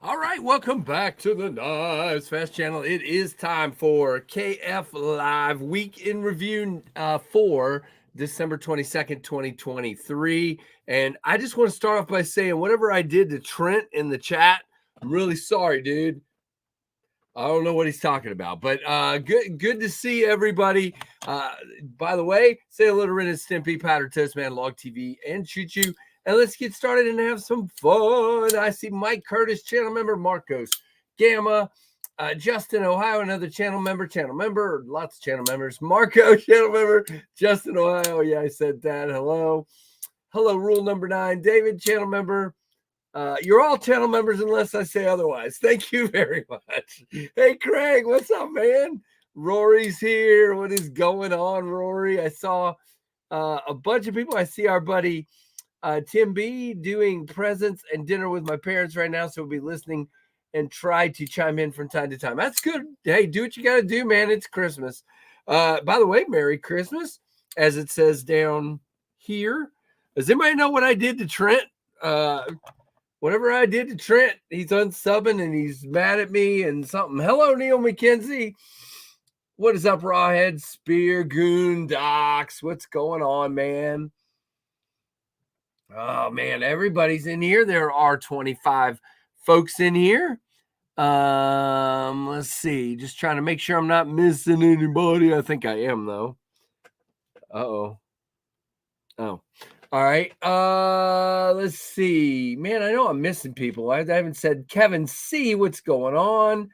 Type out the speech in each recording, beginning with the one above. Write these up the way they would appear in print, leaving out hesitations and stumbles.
All right, welcome back to the Knives Fast channel. It is time for KF Live Week in Review for December 22nd, 2023. And I just want to start off by saying whatever I did to Trent in the chat, I'm really sorry, dude. I don't know what he's talking about, but good to see everybody. By the way, say hello to Ren and Stimpy, Powder Toast Man, Log TV, and Choo Choo. And let's get started and have some fun. I see Mike Curtis, channel member, Marcos Gamma, Justin Ohio, another channel member, lots of channel members. Marco, channel member, Justin Ohio. Yeah, I said that. Hello. Hello, rule number 9. David, channel member. You're all channel members unless I say otherwise. Thank you very much. Hey, Craig, what's up, man? Rory's here. What is going on, Rory? I saw a bunch of people. I see our buddy Tim B doing presents and dinner with my parents right now, so we'll be listening and try to chime in from time to time. That's good. Hey, do what you got to do, man. It's Christmas. By the way, Merry Christmas, as it says down here. Does anybody know what I did to Trent? Whatever I did to Trent, he's unsubbing and he's mad at me and something. Hello, Neil McKenzie. What is up, Rawhead, Spear, Goon, Docs? What's going on, man? Oh, man, everybody's in here. There are 25 folks in here. Let's see. Just trying to make sure I'm not missing anybody. I think I am, though. Uh-oh. Oh. All right. Let's see. Man, I know I'm missing people. I haven't said Kevin C. What's going on?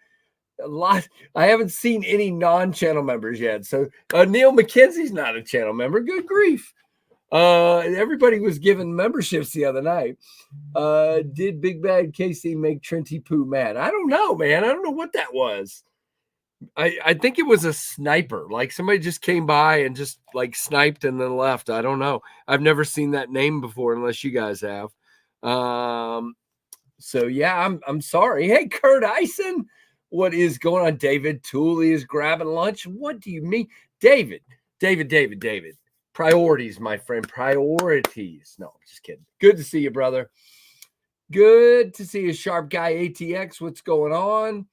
A lot. I haven't seen any non-channel members yet. So Neil McKenzie's not a channel member. Good grief. Everybody was given memberships the other night. Did Big Bad Casey make Trenty Poo mad? I don't know, man. I don't know what that was. I think it was a sniper. Like somebody just came by and just like sniped and then left. I don't know. I've never seen that name before unless you guys have. So yeah, I'm sorry. Hey, Kurt Eisen, what is going on? David Tooley is grabbing lunch. What do you mean? David. Priorities, my friend. Priorities. No, I'm just kidding. Good to see you, brother. Good to see you, Sharp Guy ATX. What's going on?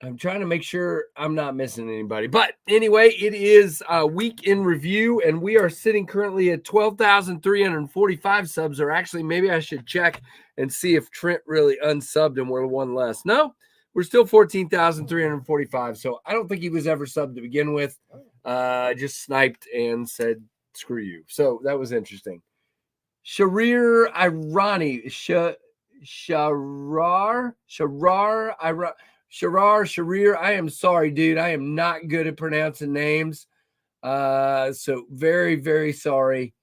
I'm trying to make sure I'm not missing anybody. But anyway, it is a week in review, and we are sitting currently at 12,345 subs. Or actually, maybe I should check and see if Trent really unsubbed and we're one less. No, we're still 14,345. So I don't think he was ever subbed to begin with. Just sniped and said, screw you. So that was interesting. Sharir Irani. Sharir, I am sorry, dude. I am not good at pronouncing names. So very, very sorry.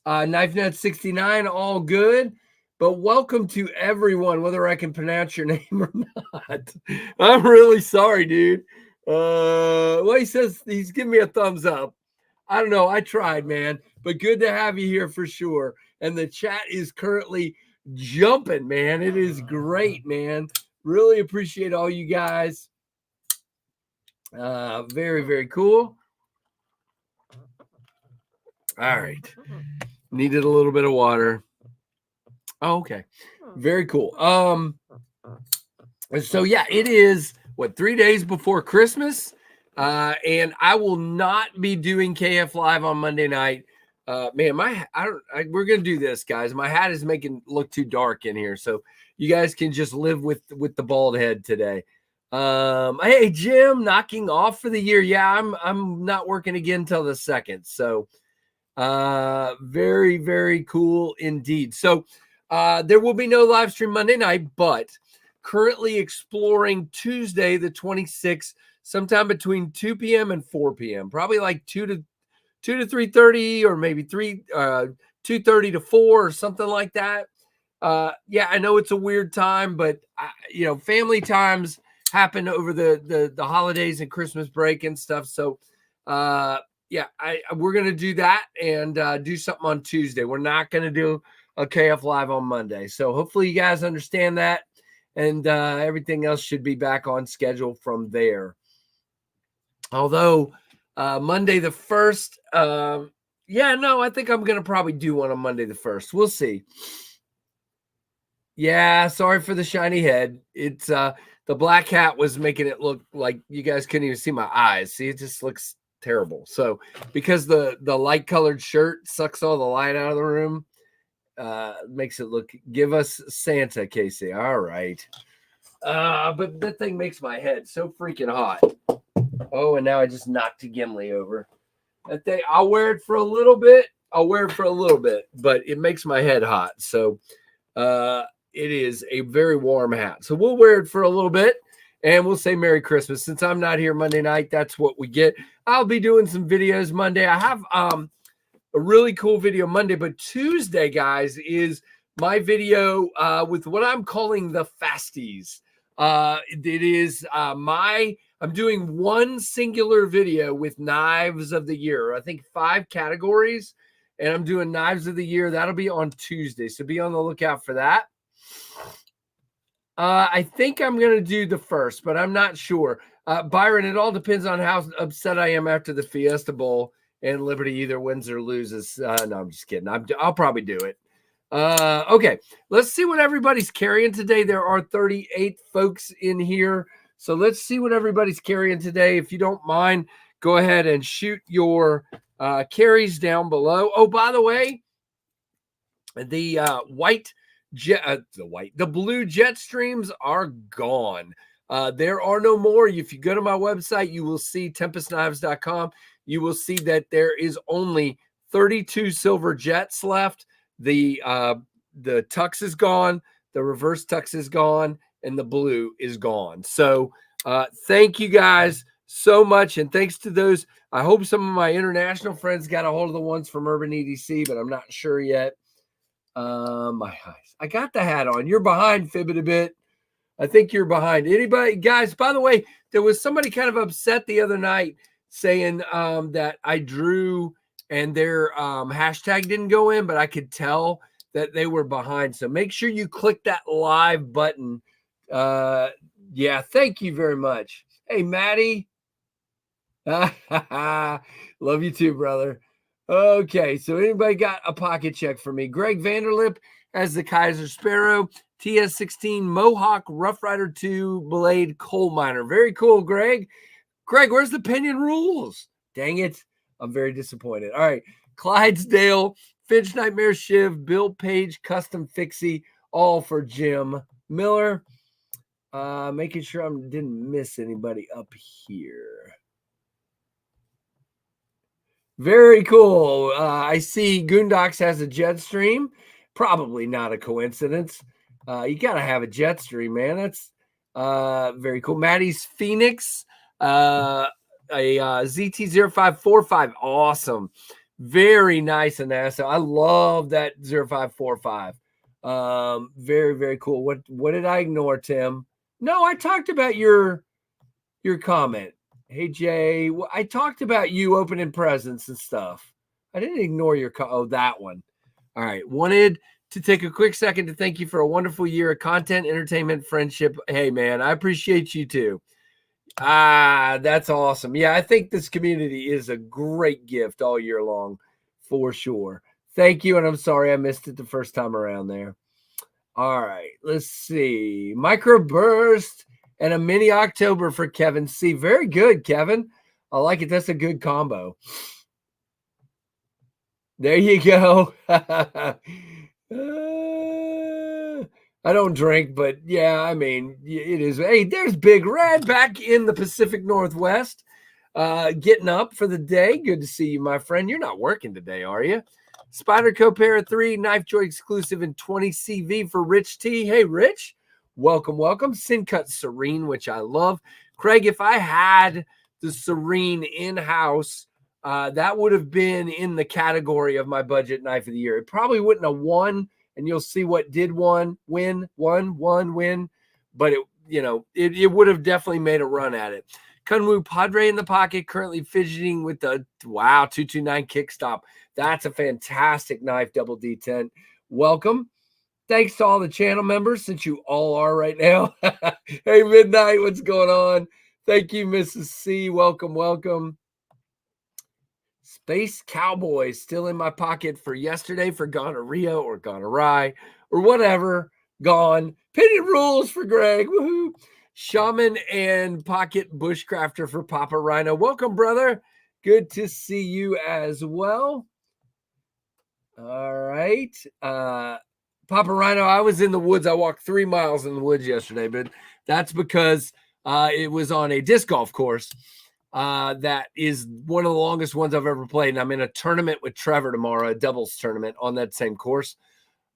KnifeNut 69, all good. But welcome to everyone, whether I can pronounce your name or not. I'm really sorry, dude. Well, he says he's giving me a thumbs up. I don't know. I tried, man. But good to have you here for sure. And the chat is currently jumping, man. It is great, man. Really appreciate all you guys. Very, very cool. All right. Needed a little bit of water. Oh, okay. Very cool. So yeah, it is 3 days before Christmas. And I will not be doing KF Live on Monday night. Man, we're gonna do this, guys. My hat is making it look too dark in here, so you guys can just live with the bald head today. Hey, Jim, knocking off for the year. Yeah, I'm not working again till the 2nd. So, very, very cool indeed. So, there will be no live stream Monday night, but currently exploring Tuesday, the 26th, sometime between 2 p.m. and 4 p.m. Probably like 2 to 3:30, or maybe 2:30 to 4 or something like that. Yeah, I know it's a weird time, but family times happen over the holidays and Christmas break and stuff. So, yeah, we're gonna do that and do something on Tuesday. We're not gonna do a KF Live on Monday. So hopefully you guys understand that, and everything else should be back on schedule from there. Although Monday the 1st, I think I'm gonna probably do one on Monday the 1st. We'll see. Yeah, sorry for the shiny head. It's the black hat was making it look like you guys couldn't even see my eyes. See, it just looks terrible. So because the light colored shirt sucks all the light out of the room, makes it look. Give us Santa, Casey. All right. But that thing makes my head so freaking hot. Oh, and now I just knocked Gimli over. That thing, I'll wear it for a little bit. But it makes my head hot. So it is a very warm hat. So we'll wear it for a little bit and we'll say Merry Christmas. Since I'm not here Monday night, that's what we get. I'll be doing some videos Monday. I have a really cool video Monday, but Tuesday, guys, is my video with what I'm calling the Fasties. It is my I'm doing one singular video with knives of the year. I think 5 categories, and I'm doing knives of the year. That'll be on Tuesday, so be on the lookout for that. I think I'm going to do the first, but I'm not sure. Byron, it all depends on how upset I am after the Fiesta Bowl and Liberty either wins or loses. No, I'm just kidding. I'll probably do it. Okay, let's see what everybody's carrying today. There are 38 folks in here, so let's see what everybody's carrying today. If you don't mind, go ahead and shoot your carries down below. Oh, by the way, the the blue jet streams are gone. There are no more. If you go to my website, you will see tempestknives.com. You will see that there is only 32 silver jets left. The tux is gone, the reverse tux is gone, and the blue is gone. So thank you guys so much, and thanks to those. I hope some of my international friends got a hold of the ones from Urban EDC, but I'm not sure yet. My eyes. I got the hat on. You're behind, Fibbit a bit. I think you're behind. Anybody, guys, by the way, there was somebody kind of upset the other night saying that I drew and their hashtag didn't go in, but I could tell that they were behind. So make sure you click that live button. Yeah, thank you very much. Hey, Maddie. Love you too, brother. Okay, so anybody got a pocket check for me? Greg Vanderlip has the Kaiser Sparrow, TS16 Mohawk Rough Rider 2 Blade Coal Miner. Very cool, Greg. Greg, where's the Pinion Rules? Dang it. I'm very disappointed. All right, Clydesdale, Finch Nightmare Shiv, Bill Page Custom Fixie, all for Jim Miller. Making sure I didn't miss anybody up here. Very cool. I see Goondocks has a jet stream. Probably not a coincidence. You got to have a jet stream, man. That's very cool. Maddie's Phoenix, a ZT0545. Awesome. Very nice and NASA. I love that 0545. Very, very cool. What did I ignore, Tim? No, I talked about your comment. Hey, Jay, I talked about you opening presents and stuff. I didn't ignore your that one. All right. Wanted to take a quick second to thank you for a wonderful year of content, entertainment, friendship. Hey, man, I appreciate you too. That's awesome. Yeah, I think this community is a great gift all year long for sure. Thank you. And I'm sorry I missed it the first time around there. All right. Let's see. Microburst and a mini October for Kevin C. Very good, Kevin. I like it. That's a good combo. There you go. I don't drink, but yeah, I mean, it is. Hey, there's Big Red back in the Pacific Northwest, getting up for the day. Good to see you, my friend. You're not working today, are you? Spider Co. Para 3, Knife Joy exclusive, and 20 CV for Rich T. Hey, Rich. Welcome, welcome. Sin Cut Serene, which I love. Craig, if I had the Serene in-house, that would have been in the category of my budget knife of the year. It probably wouldn't have won, and you'll see what did win. But it would have definitely made a run at it. Kunwu Padre in the pocket, currently fidgeting with the 229 kickstop. That's a fantastic knife, double D10. Welcome. Thanks to all the channel members, since you all are right now. Hey, Midnight, what's going on? Thank you, Mrs. C. Welcome, welcome. Space Cowboy still in my pocket for yesterday for gonorrhea or gonorrhea or whatever. Gone. Pinion Rules for Greg. Woohoo. Shaman and Pocket Bushcrafter for Papa Rhino. Welcome, brother. Good to see you as well. All right. Papa Rhino, I was in the woods. I walked 3 miles in the woods yesterday, but that's because it was on a disc golf course. That is one of the longest ones I've ever played. And I'm in a tournament with Trevor tomorrow, a doubles tournament on that same course.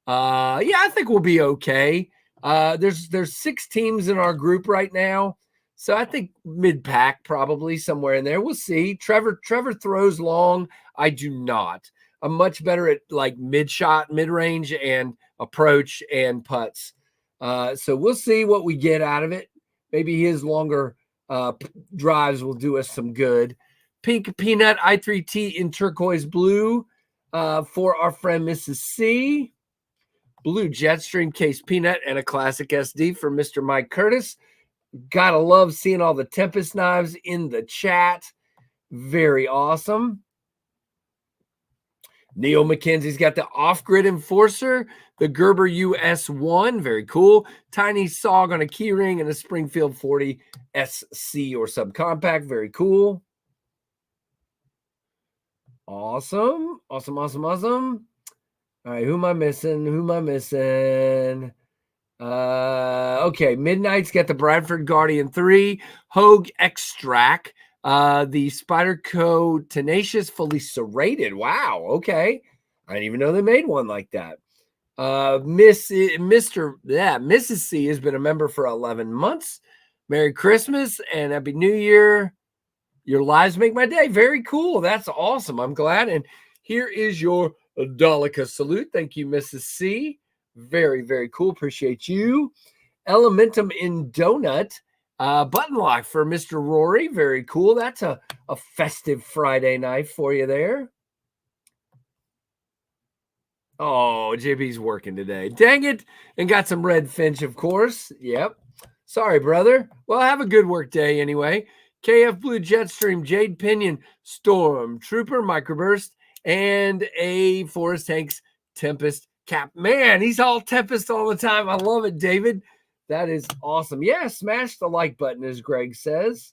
Yeah, I think we'll be okay. There's 6 teams in our group right now. So I think mid-pack probably somewhere in there. We'll see. Trevor throws long. I do not. I'm much better at like mid-shot, mid-range, and approach and putts. So we'll see what we get out of it. Maybe his longer drives will do us some good. Pink Peanut I3T in turquoise blue for our friend Mrs. C. Blue Jetstream Case Peanut and a classic SD for Mr. Mike Curtis. Gotta love seeing all the Tempest knives in the chat. Very awesome. Neil McKenzie's got the Off-Grid Enforcer, the Gerber US1, very cool. Tiny Sog on a keyring and a Springfield 40 SC or subcompact, very cool. Awesome. All right, who am I missing? Okay, Midnight's got the Bradford Guardian 3, Hogue Extract, the Spyderco Tenacious fully serrated. Wow, okay. I didn't even know they made one like that. Mrs. C has been a member for 11 months. Merry Christmas and Happy New Year. Your lives make my day. Very cool. That's awesome. I'm glad. And here is your Dolica salute. Thank you, Mrs. C. Very, very cool. Appreciate you. Elementum in Donut. Button lock for Mr. Rory. Very cool. That's a festive Friday knife for you there. Oh, JB's working today. Dang it. And got some red finch, of course. Yep. Sorry, brother. Well, have a good work day anyway. KF Blue Jetstream, Jade Pinion, Storm Trooper, Microburst, and a Forest Hanks Tempest cap. Man, he's all Tempest all the time. I love it, David. That is awesome. Yeah, smash the like button, as Greg says.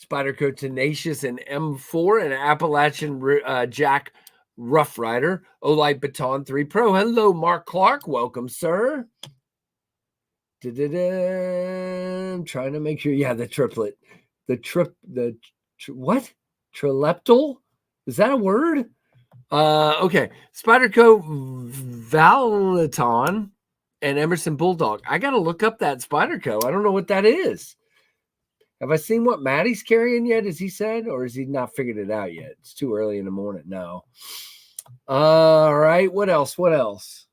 Spyderco Tenacious and M4 and Appalachian Jack Rough Rider. Olight Baton 3 Pro. Hello, Mark Clark. Welcome, sir. I'm trying to make sure. Yeah, the triplet. What? Trileptal? Is that a word? Okay. Spyderco Valaton and Emerson Bulldog. I got to look up that Spyderco. I don't know what that is. Have I seen what Maddie's carrying yet, as he said, or has he not figured it out yet? It's too early in the morning. No. All right. What else?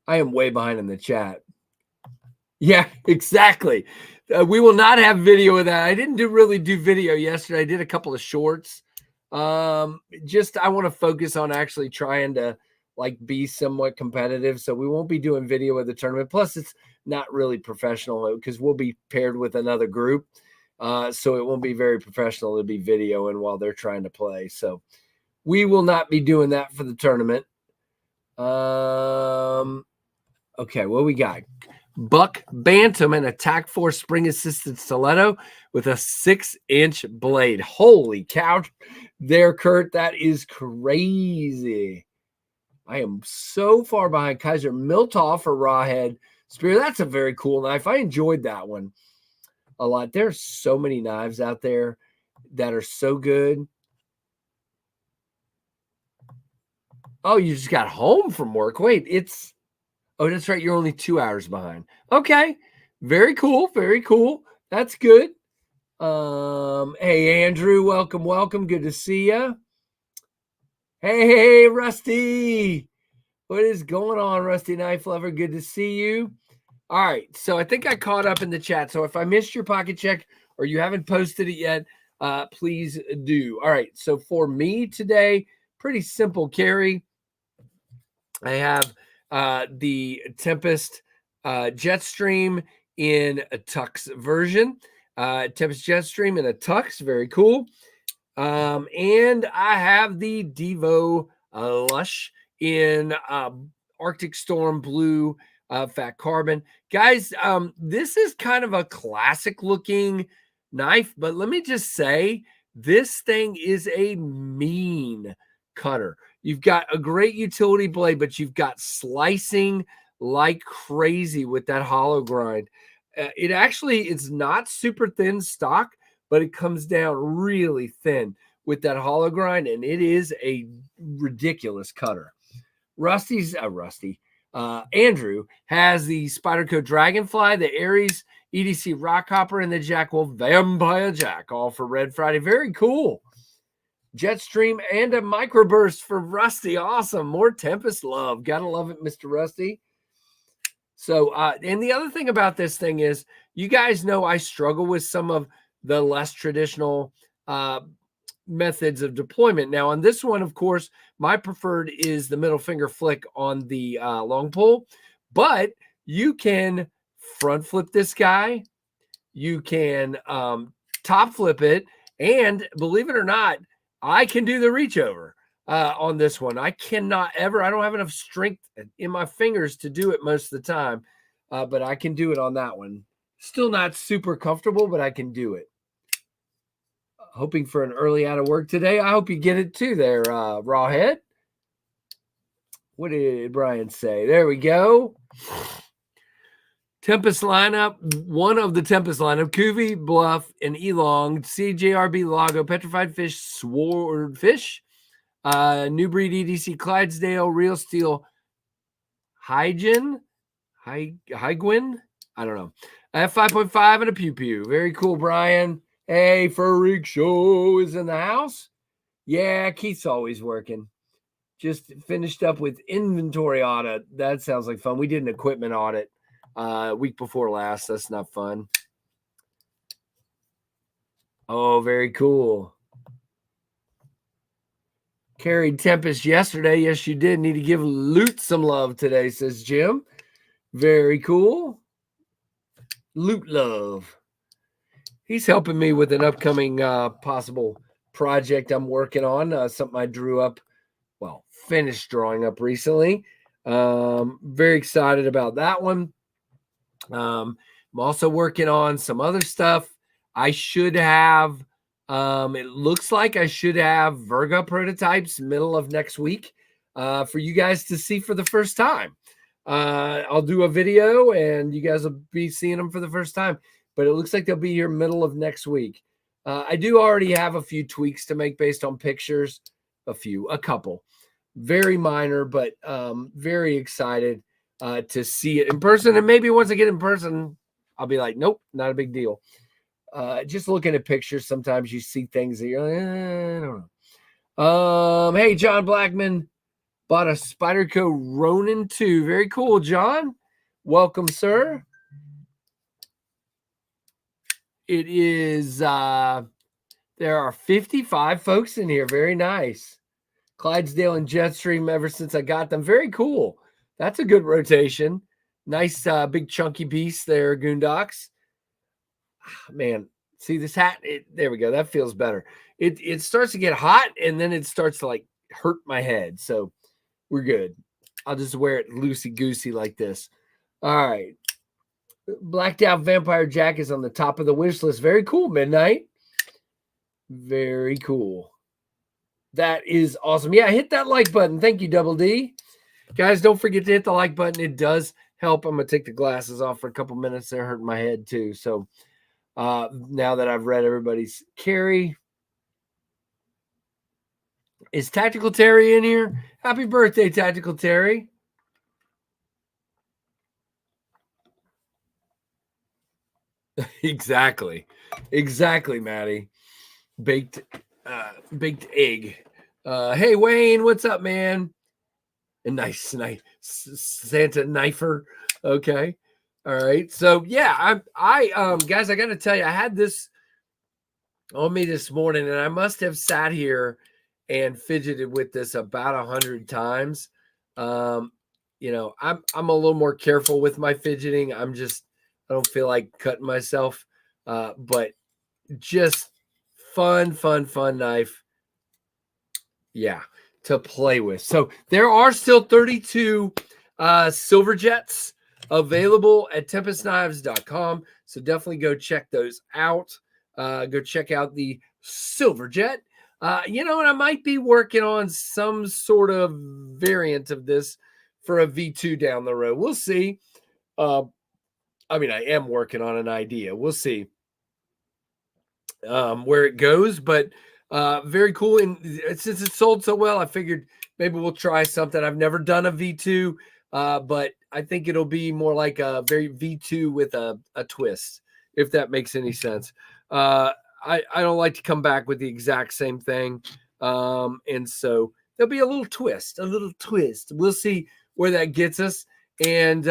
I am way behind in the chat. Yeah, exactly. We will not have video of that. I didn't really do video yesterday. I did a couple of shorts. I want to focus on actually trying to be somewhat competitive. So we won't be doing video of the tournament. Plus, it's not really professional because we'll be paired with another group. So it won't be very professional to be videoing while they're trying to play. So we will not be doing that for the tournament. Okay, what we got? Buck Bantam and Attack Force spring assisted stiletto with a 6-inch blade. Holy cow there, Kurt. That is crazy. I am so far behind. Kaiser Miltoff or Rawhead Spear. That's a very cool knife. I enjoyed that one a lot. There's so many knives out there that are so good. Oh, you just got home from work. Wait, oh, that's right. You're only 2 hours behind. Okay. Very cool. Very cool. That's good. Hey, Andrew. Welcome. Good to see you. Hey, Rusty. What is going on, Rusty Knife Lover? Good to see you. All right. So I think I caught up in the chat. So if I missed your pocket check or you haven't posted it yet, please do. All right. So for me today, pretty simple carry. I have the Tempest Jetstream in a Tux version. Tempest Jetstream in a Tux, very cool. And I have the Devo Lush in Arctic Storm Blue Fat Carbon. Guys, this is kind of a classic looking knife, but let me just say, this thing is a mean cutter. You've got a great utility blade, but you've got slicing like crazy with that hollow grind. It's not super thin stock, but it comes down really thin with that hollow grind, and it is a ridiculous cutter. Andrew has the Spyderco Dragonfly, the Aries EDC Rockhopper, and the Jack Wolf Vampire Jack, all for Red Friday. Very cool. Jetstream and a Microburst for Rusty. Awesome. More Tempest love. Gotta love it, Mr. Rusty. So, and the other thing about this thing is, you guys know I struggle with some of the less traditional methods of deployment. Now, on this one, of course, my preferred is the middle finger flick on the long pole, but you can front flip this guy. You can top flip it. And believe it or not, I can do the reach over on this one. I cannot ever, I don't have enough strength in my fingers to do it most of the time, but I can do it on that one. Still not super comfortable, but I can do it. Hoping for an early out of work today. I hope you get it too there, Rawhead. What did Brian say? There we go. Tempest lineup, one of the Tempest lineup, Cuvee, Bluff, and Elong, CJRB, Lago, Petrified Fish, Swordfish, New Breed EDC, Clydesdale, Real Steel, Hygin, Hygwin, I don't know. I have 5.5 and a Pew Pew. Very cool, Brian. Hey, Freak Show is in the house. Yeah, Keith's always working. Just finished up with inventory audit. That sounds like fun. We did an equipment audit week before last. That's not fun. Oh, very cool. Carried Tempest yesterday. Yes, you did. Need to give Loot some love today, says Jim. Very cool. Loot love. He's helping me with an upcoming possible project I'm working on. Something I drew up, well, finished drawing up recently. Very excited about that one. I'm also working on some other stuff. I should have, it looks like I should have Virga prototypes middle of next week for you guys to see for the first time. I'll do a video and you guys will be seeing them for the first time, but it looks like they'll be here middle of next week. I do already have a few tweaks to make based on pictures, a couple, very minor, but very excited to see it in person. And maybe once I get in person, I'll be like, nope, not a big deal. Just looking at pictures, sometimes you see things that you're like, I don't know. Hey, John Blackman bought a Spyderco Ronin 2. Very cool, John. Welcome, sir. It is, there are 55 folks in here. Very nice. Clydesdale and Jetstream ever since I got them. Very cool. That's a good rotation. Nice, big chunky piece there, Goondocks. Man, see this hat? There we go. That feels better. It starts to get hot, and then it starts to like hurt my head. So we're good. I'll just wear it loosey-goosey like this. All right. Blacked Out Vampire Jack is on the top of the wish list. Very cool, Midnight. Very cool. That is awesome. Yeah, hit that like button. Thank you, Double D. Guys, don't forget to hit the like button. It does help. I'm going to take the glasses off for a couple minutes. They're hurting my head too. So now that I've read everybody's carry. Is Tactical Terry in here? Happy birthday, Tactical Terry. Exactly, Maddie. Baked egg. Hey Wayne, what's up, man? A nice Santa knifer. Okay, all right. So yeah, I guys, I got to tell you, I had this on me this morning, and I must have sat here and fidgeted with this about 100 times. You know, I'm a little more careful with my fidgeting. I don't feel like cutting myself, but just fun knife. Yeah, to play with. So there are still 32 silver jets available at tempestknives.com. So definitely go check those out. Go check out the silver jet. You know, and I might be working on some sort of variant of this for a V2 down the road. We'll see. I mean, I am working on an idea. We'll see where it goes, but very cool. And since it sold so well, I figured maybe we'll try something. I've never done a V2, but I think it'll be more like a very V2 with a twist, if that makes any sense. I don't like to come back with the exact same thing. And so there'll be a little twist. We'll see where that gets us. And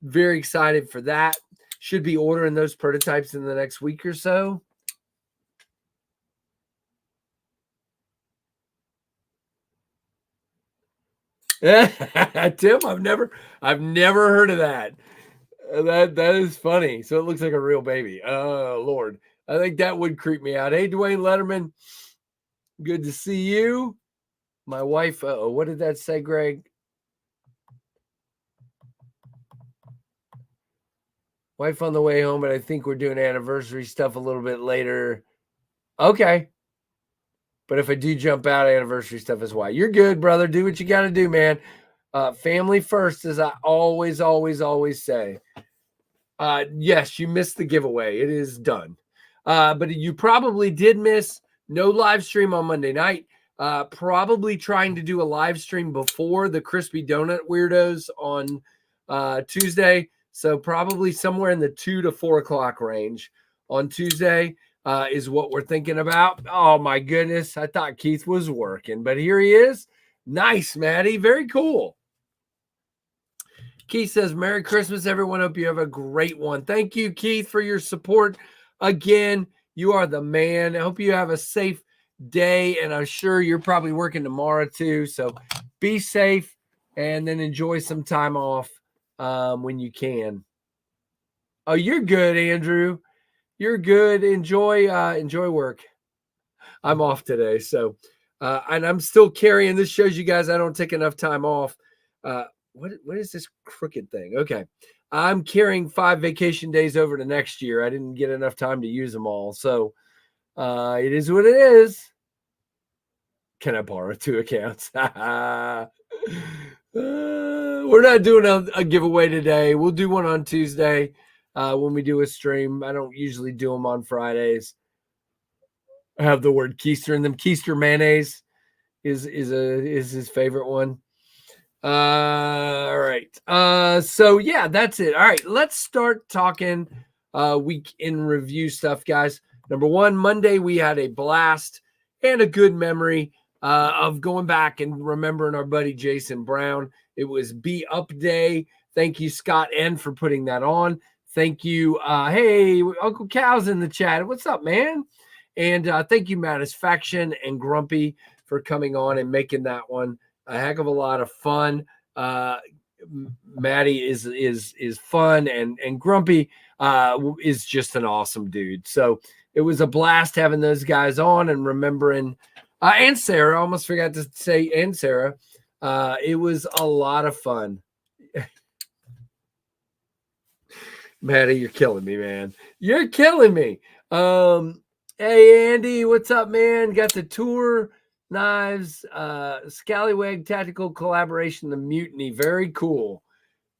very excited for that. Should be ordering those prototypes in the next week or so. Tim, I've never heard of that. That is funny. So it looks like a real baby. Oh Lord, I think that would creep me out. Hey, Dwayne Letterman, good to see you. My wife. What did that say, Greg? Wife on the way home, but I think we're doing anniversary stuff a little bit later. Okay. But if I do jump out, anniversary stuff is why. You're good, brother. Do what you got to do, man. Family first, as I always say. Yes, you missed the giveaway. It is done. But you probably did miss no live stream on Monday night. Probably trying to do a live stream before the Crispy Donut Weirdos on Tuesday. So probably somewhere in the 2 to 4 o'clock range on Tuesday is what we're thinking about. Oh, my goodness. I thought Keith was working, but here he is. Nice, Maddie. Very cool. Keith says, Merry Christmas, everyone. Hope you have a great one. Thank you, Keith, for your support. Again, you are the man. I hope you have a safe day, and I'm sure you're probably working tomorrow too. So be safe and then enjoy some time off when you can. Oh, you're good, Andrew. You're good. Enjoy work. I'm off today. So, and I'm still carrying. This shows you guys I don't take enough time off. What is this crooked thing? Okay. I'm carrying 5 vacation days over to next year. I didn't get enough time to use them all. So it is what it is. Can I borrow 2 accounts? We're not doing a giveaway today. We'll do one on Tuesday when we do a stream. I don't usually do them on Fridays. I have the word keister in them. Keister mayonnaise is his favorite one. All right. So yeah, that's it. All right, let's start talking week in review stuff, guys. Number one, Monday we had a blast and a good memory of going back and remembering our buddy Jason Brown. It was Be Up Day. Thank you, Scott N, for putting that on. Thank you. Hey, Uncle Cal's in the chat. What's up, man? And thank you, Mattisfaction and Grumpy, for coming on and making that one a heck of a lot of fun. Maddie is fun, and Grumpy is just an awesome dude. So it was a blast having those guys on and remembering. And Sarah, almost forgot to say, and Sarah. It was a lot of fun. Maddie, you're killing me, man. You're killing me. Hey, Andy, what's up, man? Got the tour. Knives, Scallywag Tactical Collaboration, The Mutiny. Very cool.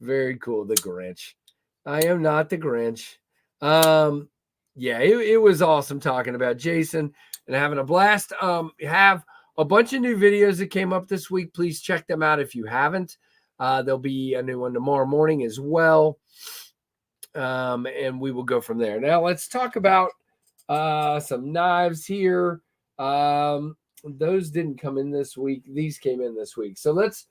Very cool. The Grinch. I am not the Grinch. Yeah, it was awesome talking about Jason and having a blast. Have a bunch of new videos that came up this week. Please check them out if you haven't. There'll be a new one tomorrow morning as well. And we will go from there. Now let's talk about some knives here. Those didn't come in this week. These came in this week. So let's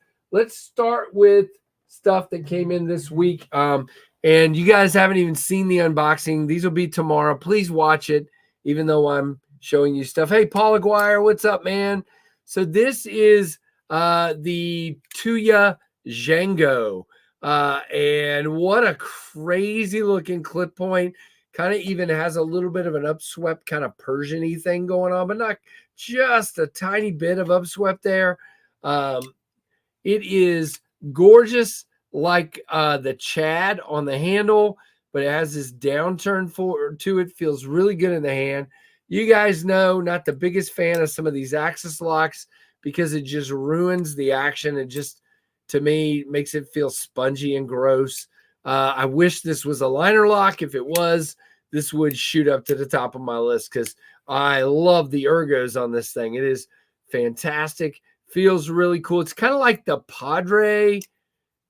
start with stuff that came in this week. And you guys haven't even seen the unboxing. These will be tomorrow. Please watch it, even though I'm showing you stuff. Hey, Paul Aguirre, what's up, man? So this is the Tuya Django. And what a crazy looking clip point. Kind of even has a little bit of an upswept kind of Persian-y thing going on, but not just a tiny bit of upswept there. It is gorgeous, like the Chad on the handle, but it has this downturn to it. Feels really good in the hand. You guys know, not the biggest fan of some of these axis locks because it just ruins the action. It just, to me, makes it feel spongy and gross. I wish this was a liner lock. If it was, this would shoot up to the top of my list because I love the ergos on this thing. It is fantastic. Feels really cool. It's kind of like the Padre,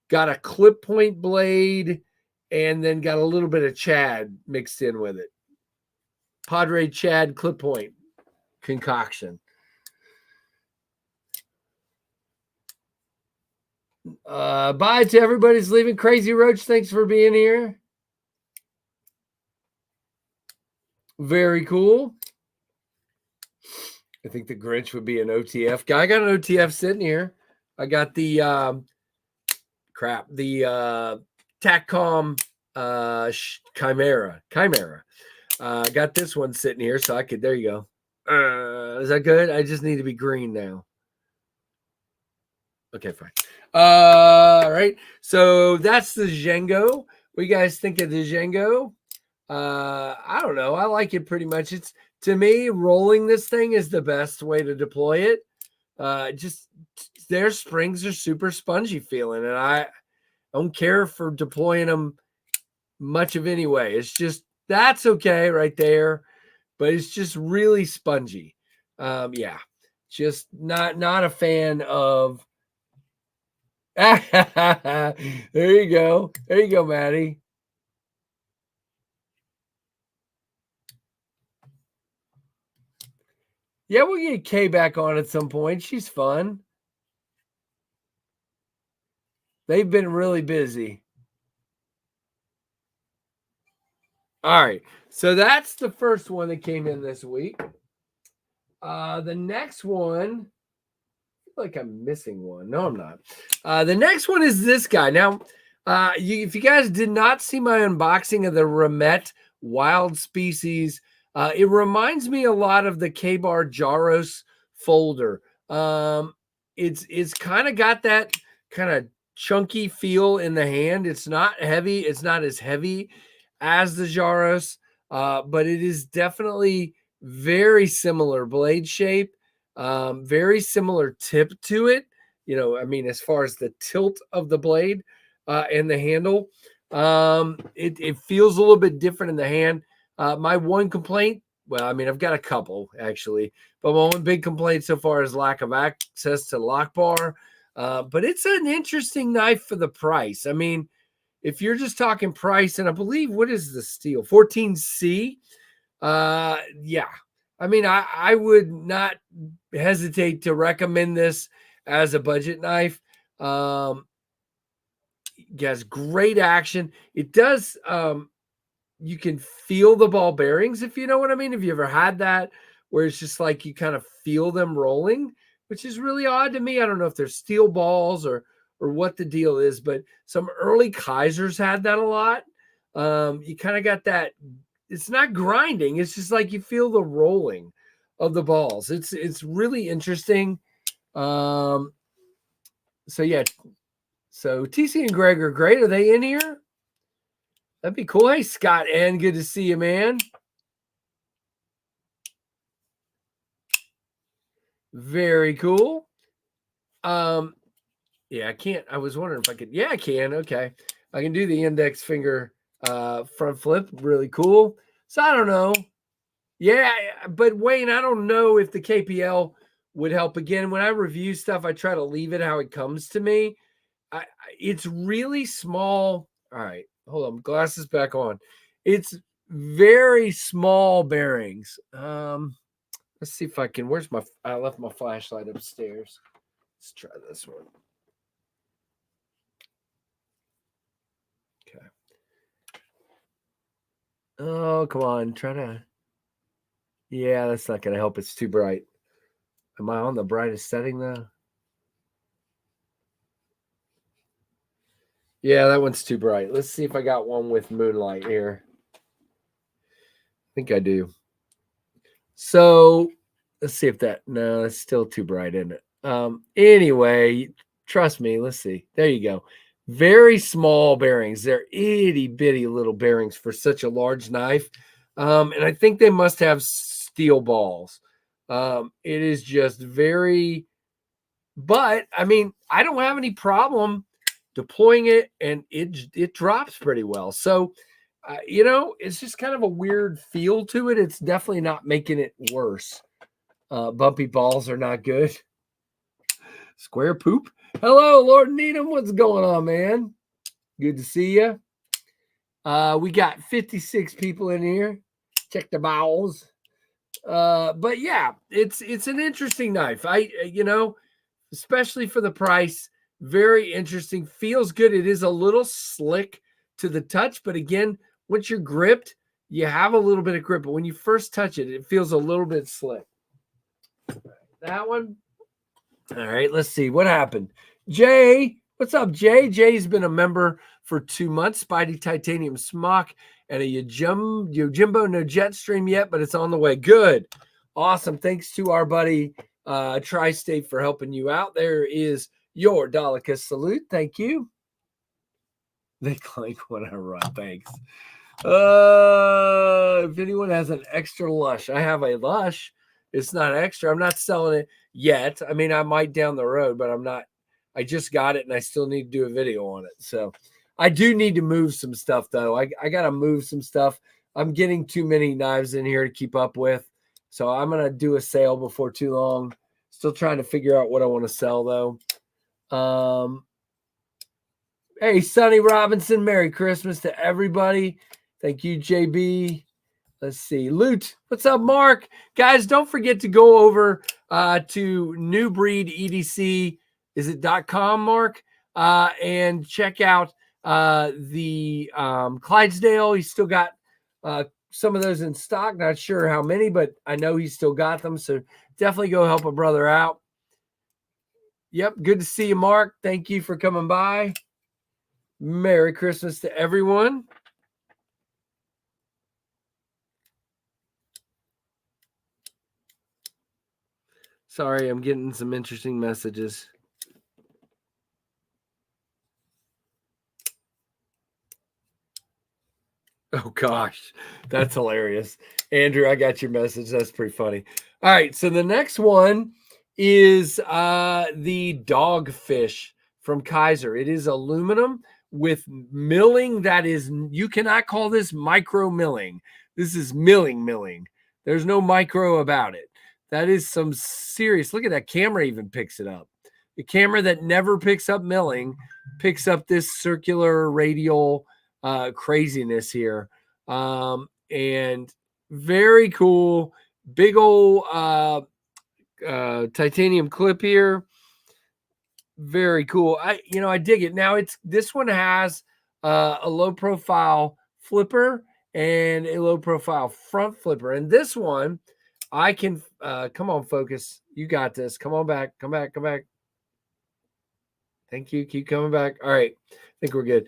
got a clip point blade, and then got a little bit of Chad mixed in with it. Padre Chad clip point concoction. Bye to everybody's leaving. Crazy Roach, thanks for being here. Very cool. I think the Grinch would be an OTF guy. I got an OTF sitting here. I got the TACCOM Chimera. I got this one sitting here, so I could. There you go. Is that good? I just need to be green now. Okay, fine. All right. So that's the Django. What do you guys think of the Django? I don't know. I like it pretty much. It's, to me, rolling this thing is the best way to deploy it. Just their springs are super spongy feeling, and I don't care for deploying them much of any way. It's just, that's okay right there, but it's just really spongy. Yeah, just not a fan of. There you go. There you go, Maddie. Yeah, we'll get Kay back on at some point. She's fun. They've been really busy. All right. So that's the first one that came in this week. The next one, I feel like I'm missing one. No, I'm not. The next one is this guy. Now, if you guys did not see my unboxing of the Barnette Wild Species, it reminds me a lot of the K-Bar Jaros folder. It's kind of got that kind of chunky feel in the hand. It's not heavy. It's not as heavy as the Jaros, but it is definitely very similar blade shape, very similar tip to it. I mean, as far as the tilt of the blade and the handle, it feels a little bit different in the hand. My one complaint, well, I mean, I've got a couple actually, but my one big complaint so far is lack of access to lock bar. But it's an interesting knife for the price. I mean, if you're just talking price, and I believe, what is the steel? 14C. Yeah. I mean, I would not hesitate to recommend this as a budget knife. It has great action. It does. You can feel the ball bearings, if you know what I mean. Have you ever had that where it's just like you kind of feel them rolling, which is really odd to me. I don't know if they're steel balls or what the deal is, but some early Kaisers had that a lot. You kind of got that. It's not grinding. It's just like you feel the rolling of the balls. It's really interesting. So yeah. So TC and Greg are great. Are they in here? That'd be cool. Hey, Scott N, good to see you, man. Very cool. Yeah, I can't. I was wondering if I could. Yeah, I can. Okay. I can do the index finger front flip. Really cool. So I don't know. Yeah, but Wayne, I don't know if the KPL would help. Again, when I review stuff, I try to leave it how it comes to me. It's really small. All right, hold on. Glasses back on. It's very small bearings. Let's see if I can. Where's my? I left my flashlight upstairs. Let's try this one. Okay. Oh, come on. Try to. Yeah, that's not going to help. It's too bright. Am I on the brightest setting though? Yeah, that one's too bright. Let's see if I got one with moonlight here. I think I do. So let's see if that. No, it's still too bright, isn't it? Anyway, trust me. Let's see. There you go. Very small bearings. They're itty bitty little bearings for such a large knife. And I think they must have steel balls. It is just very, but I mean, I don't have any problem deploying it, and it drops pretty well. So, it's just kind of a weird feel to it. It's definitely not making it worse. Bumpy balls are not good. Square poop. Hello, Lord Needham. What's going on, man? Good to see you. We got 56 people in here. Check the balls. But yeah, it's an interesting knife. Especially for the price. Very interesting. Feels good. It is a little slick to the touch, but again, once you're gripped, you have a little bit of grip. But when you first touch it, it feels a little bit slick. That one. All right, let's see what happened. Jay, what's up, Jay? Jay's been a member for 2 months. Spidey Titanium Smock and a Yojimbo no jet stream yet, but it's on the way. Good. Awesome. Thanks to our buddy Tri-State for helping you out. There is your Dolica salute. Thank you. They clank when I run. Thanks. If anyone has an extra Lush, I have a Lush. It's not extra. I'm not selling it yet. I mean, I might down the road, but I'm not. I just got it and I still need to do a video on it. So I do need to move some stuff, though. I got to move some stuff. I'm getting too many knives in here to keep up with. So I'm going to do a sale before too long. Still trying to figure out what I want to sell, though. Hey, Sonny Robinson, Merry Christmas to everybody. Thank you, JB. Let's see. Loot, what's up, Mark? Guys, don't forget to go over to New Breed EDC. Is it .com, Mark? And check out the Clydesdale. He's still got some of those in stock. Not sure how many, but I know he's still got them. So definitely go help a brother out. Yep, good to see you, Mark. Thank you for coming by. Merry Christmas to everyone. Sorry, I'm getting some interesting messages. Oh, gosh. That's hilarious. Andrew, I got your message. That's pretty funny. All right, so the next one is the Dogfish from Kaiser. It is aluminum with milling that is, you cannot call this micro milling. This is milling. There's no micro about it. That is some serious, look at that camera even picks it up. The camera that never picks up milling picks up this circular radial craziness here. And very cool, big old titanium clip here. Very cool. I dig it. Now this one has a low profile flipper and a low profile front flipper. And this one, I can come on, focus. You got this. Come on back. Come back. Thank you. Keep coming back. All right. I think we're good.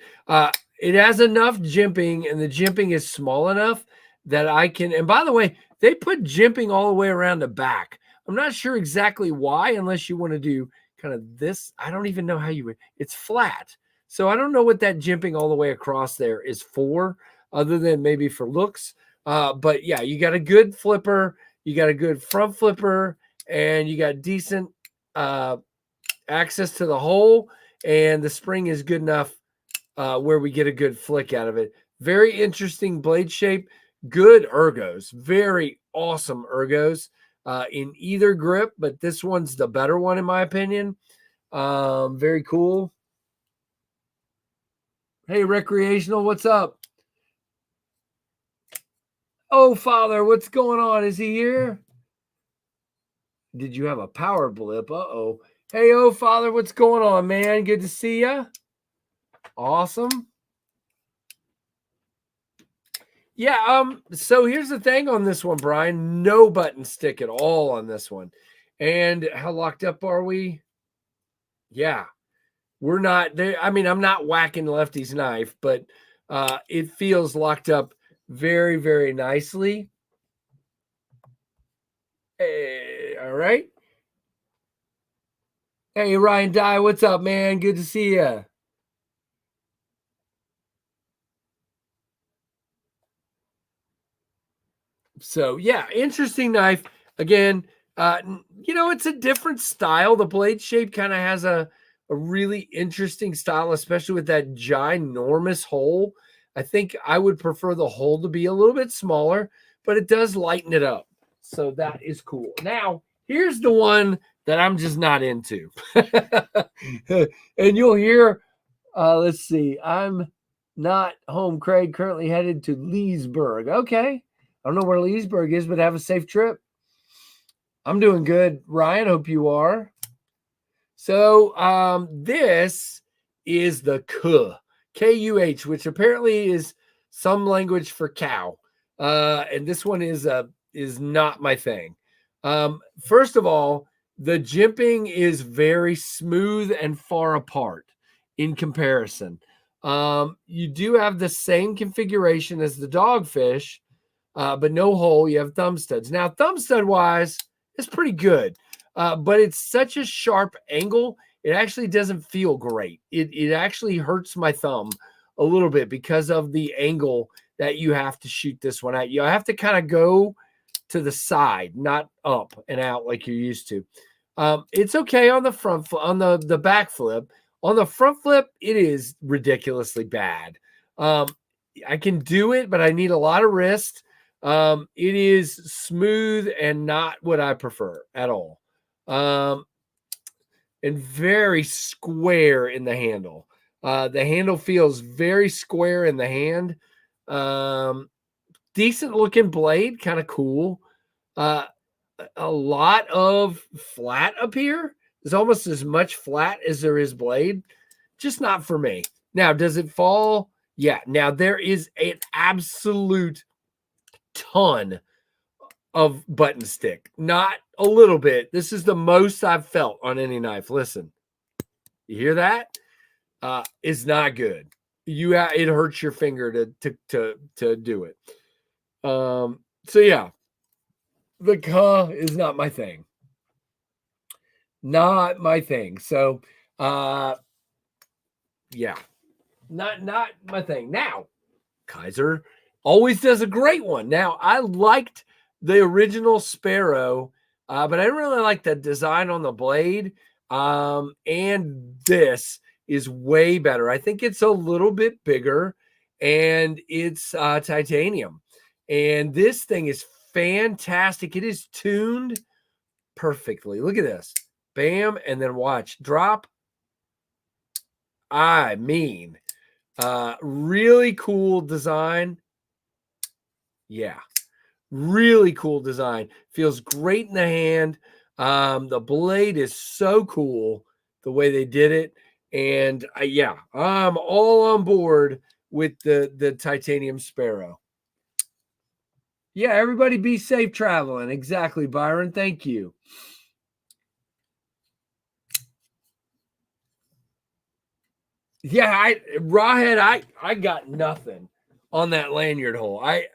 It has enough jimping, and the jimping is small enough that I can. And by the way, they put jimping all the way around the back. I'm not sure exactly why, unless you want to do kind of this. I don't even know how you would. It's flat. So I don't know what that jimping all the way across there is for, other than maybe for looks. But yeah, you got a good flipper. You got a good front flipper, and you got decent access to the hole, and the spring is good enough where we get a good flick out of it. Very interesting blade shape, good ergos, very awesome ergos in either grip, but this one's the better one in my opinion. Very cool. Hey, Recreational, what's up? Oh, Father, what's going on? Is he here? Did you have a power blip? Uh-oh. Hey, oh, Father, what's going on, man? Good to see you. Awesome. Yeah, so here's the thing on this one, Brian. No button stick at all on this one. And how locked up are we? Yeah. We're not there. I mean, I'm not whacking Lefty's knife, but it feels locked up very, very nicely. Hey, all right. Hey, Ryan Dye, what's up, man? Good to see you. So, yeah, interesting knife. Again, it's a different style. The blade shape kind of has a really interesting style, especially with that ginormous hole. I think I would prefer the hole to be a little bit smaller, but it does lighten it up. So that is cool. Now, here's the one that I'm just not into. And you'll hear, let's see, I'm not home, Craig, currently headed to Leesburg. Okay. I don't know where Leesburg is, but have a safe trip. I'm doing good. Ryan, hope you are. So this is the Kuh, which apparently is some language for cow. And this one is not my thing. First of all, the jimping is very smooth and far apart in comparison. You do have the same configuration as the dogfish, but no hole. You have thumb studs. Now, thumb stud wise, it's pretty good, but it's such a sharp angle. It actually doesn't feel great. It actually hurts my thumb a little bit because of the angle that you have to shoot this one at. You have to kind of go to the side, not up and out like you're used to. It's okay on the front, on the back flip. On the front flip, it is ridiculously bad. I can do it, but I need a lot of wrist. It is smooth and not what I prefer at all. And very square in the handle. The handle feels very square in the hand. Decent looking blade, kind of cool. A lot of flat up here. There's almost as much flat as there is blade. Just not for me. Now, does it fall? Yeah. Now, there is an absolute ton of button stick. Not a little bit. This is the most I've felt on any knife. Listen, you hear that? It's not good. It hurts your finger to do it. So yeah, the Kuh is not my thing. Not my thing. So yeah, not my thing. Now, Kaiser always does a great one. Now, I liked the original Sparrow, but I didn't really like the design on the blade. And this is way better. I think it's a little bit bigger, and it's titanium. And this thing is fantastic. It is tuned perfectly. Look at this. Bam, and then watch. Drop. I mean, really cool design. Yeah, really cool design. Feels great in the hand. The blade is so cool the way they did it. And yeah, I'm all on board with the titanium Sparrow. Yeah, everybody be safe traveling. Exactly, Byron. Thank you. Yeah, Rawhead, I got nothing on that lanyard hole. I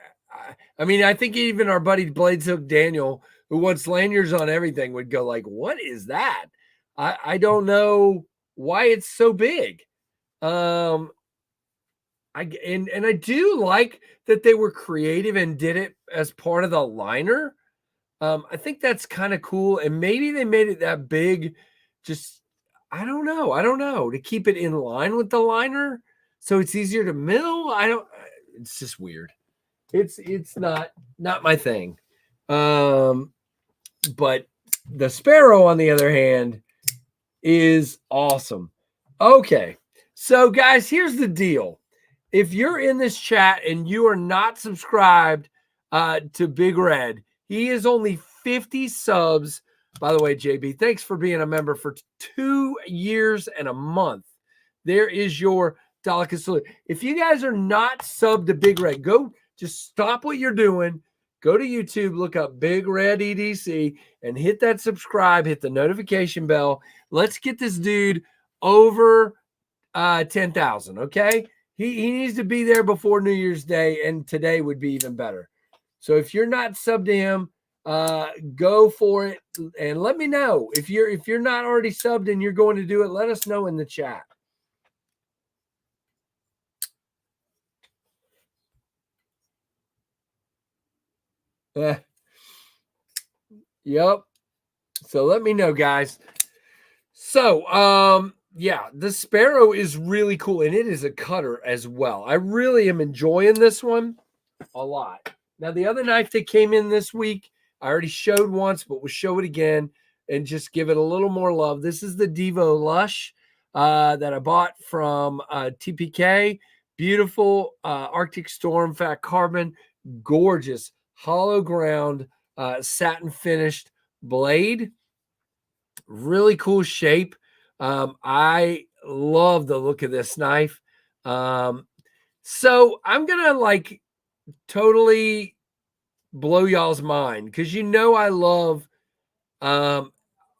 mean, I think even our buddy Blades Hook Daniel, who wants lanyards on everything, would go like, "What is that?" I don't know why it's so big. And I do like that they were creative and did it as part of the liner. I think that's kind of cool, and maybe they made it that big, just I don't know, to keep it in line with the liner, so it's easier to mill. It's just weird. It's not my thing. But the Sparrow, on the other hand, is awesome. Okay, so guys, here's the deal. If you're in this chat and you are not subscribed to Big Red, he is only 50 subs. By the way, JB, thanks for being a member for 2 years and a month. There is your Dalek salute. If you guys are not subbed to Big Red, go just stop what you're doing. Go to YouTube, look up Big Red EDC, and hit that subscribe, hit the notification bell. Let's get this dude over 10,000, okay? He needs to be there before New Year's Day, and today would be even better. So if you're not subbed to him, go for it, and let me know if you're not already subbed and you're going to do it. Let us know in the chat. Yep. So let me know, guys. So yeah, the Sparrow is really cool, and it is a cutter as well. I really am enjoying this one a lot. Now, the other knife that came in this week, I already showed once, but we'll show it again and just give it a little more love. This is the Devo Lush that I bought from TPK. Beautiful Arctic Storm Fat Carbon, gorgeous hollow ground satin finished blade. Really cool shape. I love the look of this knife. So I'm gonna like totally blow y'all's mind because I love um,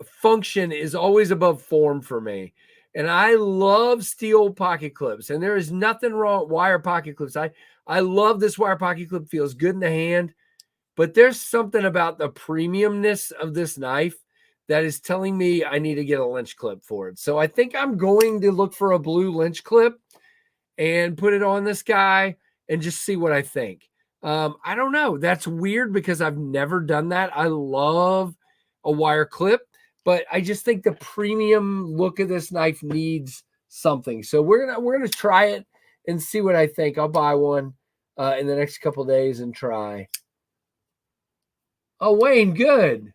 function is always above form for me. And I love steel pocket clips, and there is nothing wrong wire pocket clips. I love this wire pocket clip, feels good in the hand, but there's something about the premiumness of this knife that is telling me I need to get a Lynch clip for it. So I think I'm going to look for a blue Lynch clip and put it on this guy and just see what I think. I don't know. That's weird because I've never done that. I love a wire clip, but I just think the premium look of this knife needs something. So we're gonna try it and see what I think. I'll buy one in the next couple days and try. Oh, Wayne, good.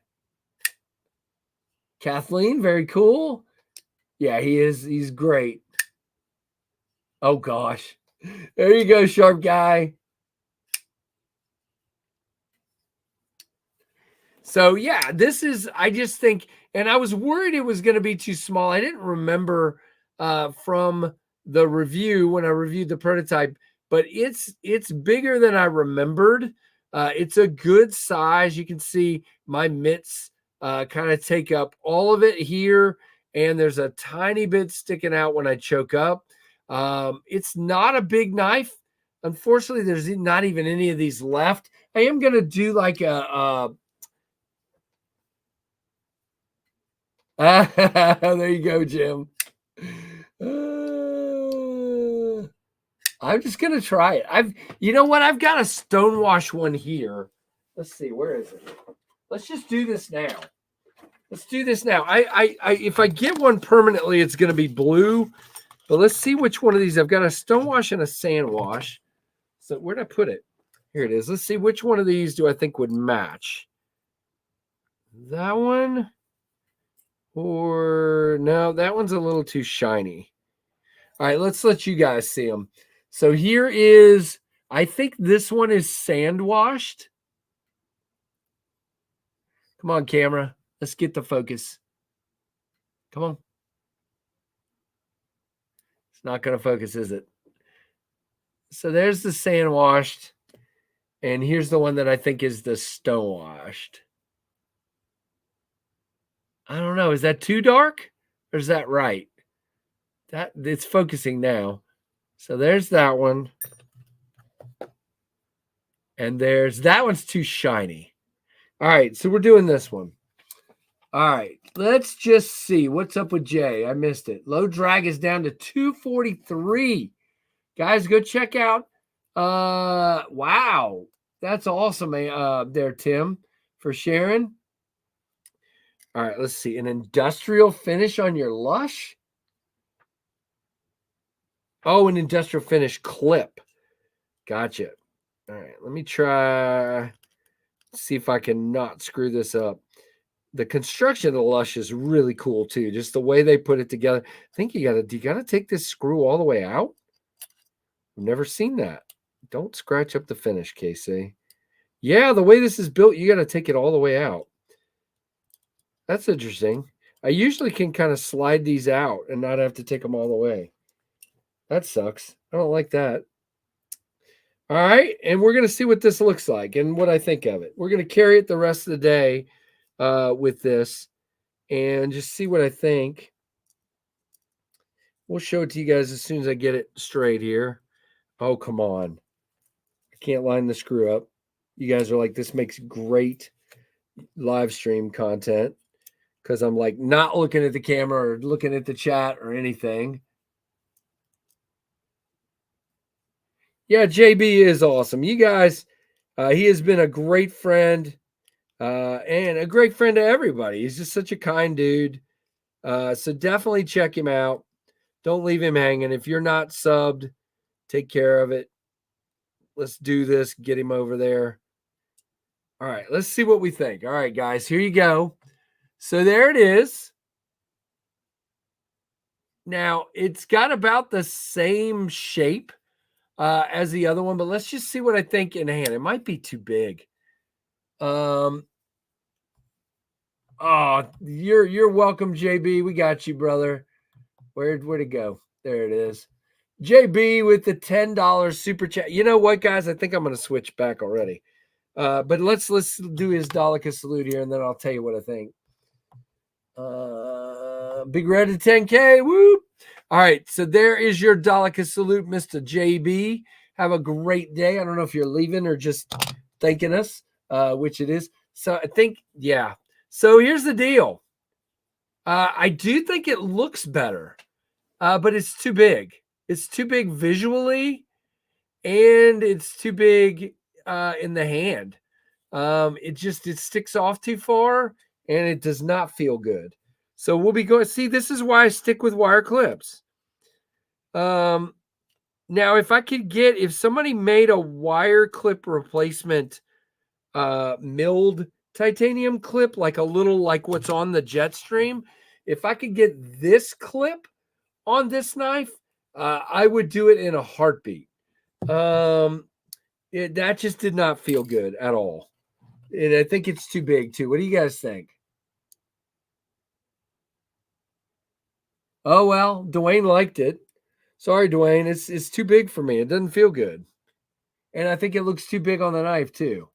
Kathleen, very cool. Yeah, he is. He's great. Oh gosh. There you go, sharp guy. So yeah, this is, I just think, and I was worried it was going to be too small. I didn't remember from the review when I reviewed the prototype, but it's bigger than I remembered. It's a good size. You can see my mitts kind of take up all of it here, and there's a tiny bit sticking out when I choke up. It's not a big knife. Unfortunately, there's not even any of these left. I am going to do like a there you go, Jim. I'm just gonna try it. You know what? I've got a stonewash one here. Let's see, where is it? Let's just do this now. Let's do this now. If I get one permanently, it's gonna be blue. But let's see which one of these. I've got a stonewash and a sandwash. So where'd I put it? Here it is. Let's see which one of these do I think would match. That one. Or no, that one's a little too shiny. All right, let's let you guys see them. So here is, I think this one is sand washed. Come on, camera. Let's get the focus. Come on. It's not going to focus, is it? So there's the sand washed. And here's the one that I think is the stone washed. I don't know. Is that too dark? Or is that right? That it's focusing now. So there's that one. And there's that one's too shiny. All right, so we're doing this one. All right, let's just see what's up with Jay. I missed it. Low drag is down to 243. Guys, go check out. Wow, that's awesome. There, Tim, for sharing. All right, let's see. An industrial finish on your Lush. Oh, an industrial finish clip. Gotcha. All right, let me try. See if I can not screw this up. The construction of the Lush is really cool too. Just the way they put it together. I think you gotta take this screw all the way out. I've never seen that. Don't scratch up the finish, Casey. Yeah, the way this is built, you gotta take it all the way out. That's interesting. I usually can kind of slide these out and not have to take them all the way. That sucks. I don't like that. All right, and we're gonna see what this looks like and what I think of it. We're gonna carry it the rest of the day with this and just see what I think. We'll show it to you guys as soon as I get it straight here. Oh, come on. I can't line the screw up. You guys are like, this makes great live stream content because I'm like not looking at the camera or looking at the chat or anything. Yeah, JB is awesome. You guys, he has been a great friend and a great friend to everybody. He's just such a kind dude. So definitely check him out. Don't leave him hanging. If you're not subbed, take care of it. Let's do this. Get him over there. All right, let's see what we think. All right, guys, here you go. So there it is. Now, it's got about the same shape as the other one, but let's just see what I think in hand. It might be too big. Oh, you're welcome, JB. We got you, brother. Where'd it go? There it is. JB with the $10 super chat. You know what, guys? I think I'm going to switch back already. But let's do his Daleka salute here, and then I'll tell you what I think. Big Red to 10K. Whoop. All right. So there is your Daleka salute, Mr. JB. Have a great day. I don't know if you're leaving or just thanking us, which it is. So I think, yeah. So here's the deal. I do think it looks better, but it's too big. It's too big visually, and it's too big in the hand. It sticks off too far, and it does not feel good. So we'll be going. See, this is why I stick with wire clips. Now, if somebody made a wire clip replacement milled titanium clip, like what's on the Jetstream, if I could get this clip on this knife, I would do it in a heartbeat. That just did not feel good at all. And I think it's too big too. What do you guys think? Oh, well, Dwayne liked it. Sorry, Dwayne. It's too big for me. It doesn't feel good. And I think it looks too big on the knife too.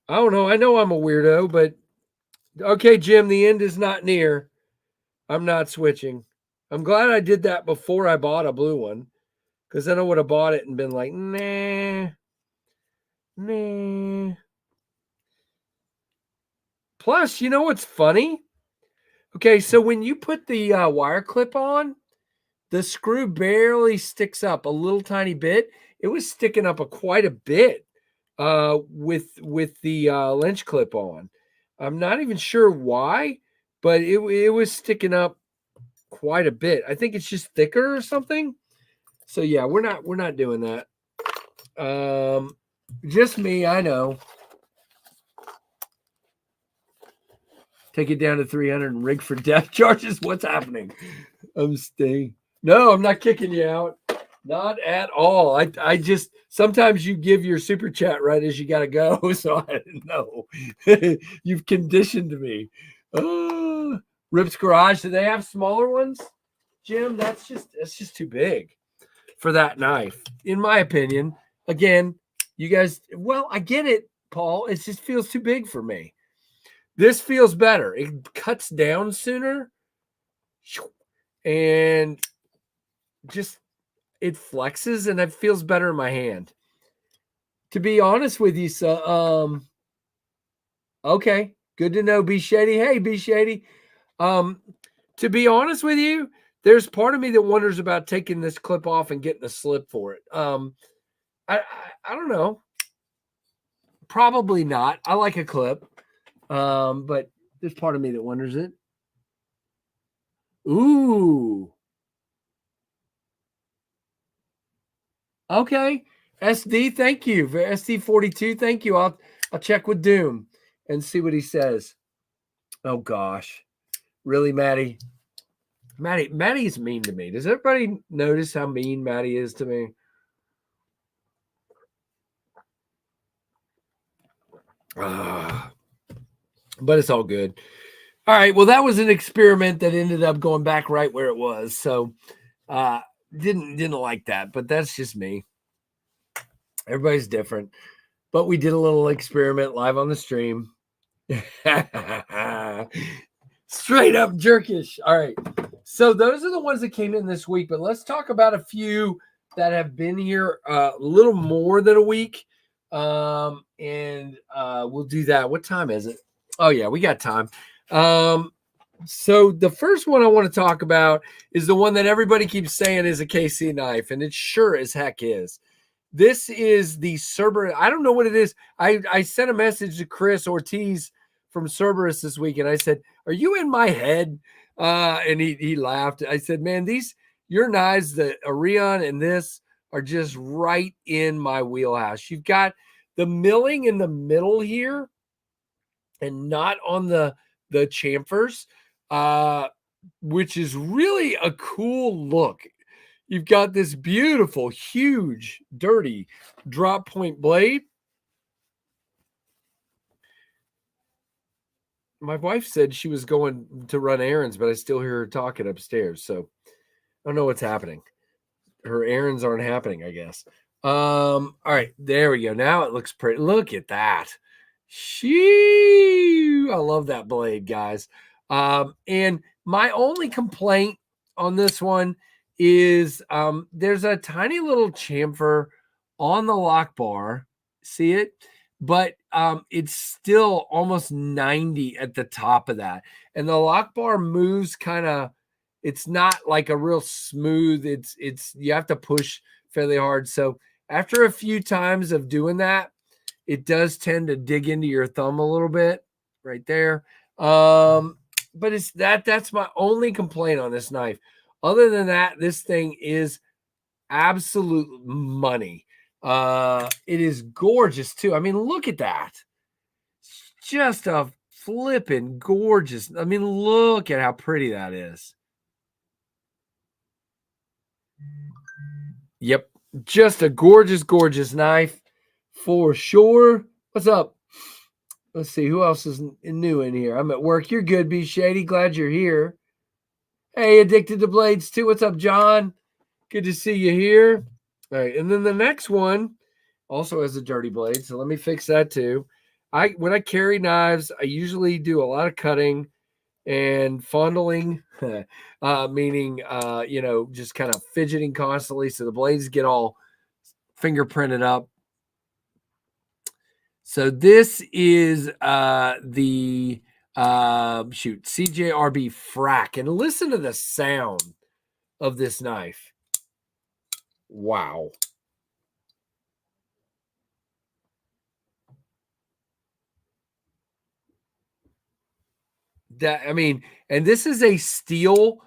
I don't know. I know I'm a weirdo, but okay, Jim, the end is not near. I'm not switching. I'm glad I did that before I bought a blue one, because then I would have bought it and been like, nah. Plus, you know what's funny? Okay, so when you put the wire clip on, the screw barely sticks up a little tiny bit. It was sticking up quite a bit with the lynch clip on. I'm not even sure why, but it was sticking up quite a bit. I think it's just thicker or something. So yeah, we're not doing that. Just me, I know. Take it down to 300 and rig for death charges. What's happening? I'm staying. No, I'm not kicking you out. Not at all. I just sometimes you give your super chat right as you got to go, so I didn't know. You've conditioned me. Rip's Garage. Do they have smaller ones, Jim? That's just too big for that knife, in my opinion. Again, you guys. Well, I get it, Paul. It just feels too big for me. This feels better. It cuts down sooner, and just it flexes, and it feels better in my hand. To be honest with you, so okay, good to know. Be Shady. Hey, Be Shady. To be honest with you, there's part of me that wonders about taking this clip off and getting a slip for it. I don't know. Probably not. I like a clip. But there's part of me that wonders it. Ooh. Okay. SD, thank you. SD42, thank you. I'll check with Doom and see what he says. Oh gosh. Really, Maddie? Maddie's mean to me. Does everybody notice how mean Maddie is to me? But it's all good. All right. Well, that was an experiment that ended up going back right where it was. So didn't like that, but that's just me. Everybody's different. But we did a little experiment live on the stream. Straight up jerkish. All right. So those are the ones that came in this week, but let's talk about a few that have been here a little more than a week. And we'll do that. What time is it? Oh yeah, we got time. So the first one I want to talk about is the one that everybody keeps saying is a KC knife, and it sure as heck is. This is the Cerberus. I don't know what it is. I sent a message to Chris Ortiz from Cerberus this week, and I said, "Are you in my head?" And he laughed. I said, "Man, your knives, the Orion and this, are just right in my wheelhouse. You've got the milling in the middle here, and not on the chamfers, which is really a cool look. You've got this beautiful, huge, dirty drop point blade. My wife said she was going to run errands, but I still hear her talking upstairs. So I don't know what's happening. Her errands aren't happening, I guess. All right, there we go. Now it looks pretty. Look at that. Shee! I love that blade, guys. And my only complaint on this one is there's a tiny little chamfer on the lock bar. See it? But it's still almost 90 at the top of that. And the lock bar moves kind of, it's not like a real smooth, it's you have to push fairly hard. So after a few times of doing that, it does tend to dig into your thumb a little bit right there. But it's that's my only complaint on this knife. Other than that, this thing is absolute money. It is gorgeous too. I mean, look at that. It's just a flippin' gorgeous. I mean, look at how pretty that is. Yep. Just a gorgeous, gorgeous knife for sure. What's up? Let's see who else is new in here. I'm at work. You're good, B Shady. Glad you're here. Hey, Addicted to Blades too. What's up, John? Good to see you here. All right, and then the next one also has a dirty blade, so let me fix that too. When I carry knives, I usually do a lot of cutting and fondling, meaning just kind of fidgeting constantly, so the blades get all fingerprinted up. So this is the CJRB Frack, and listen to the sound of this knife. Wow. And this is a steel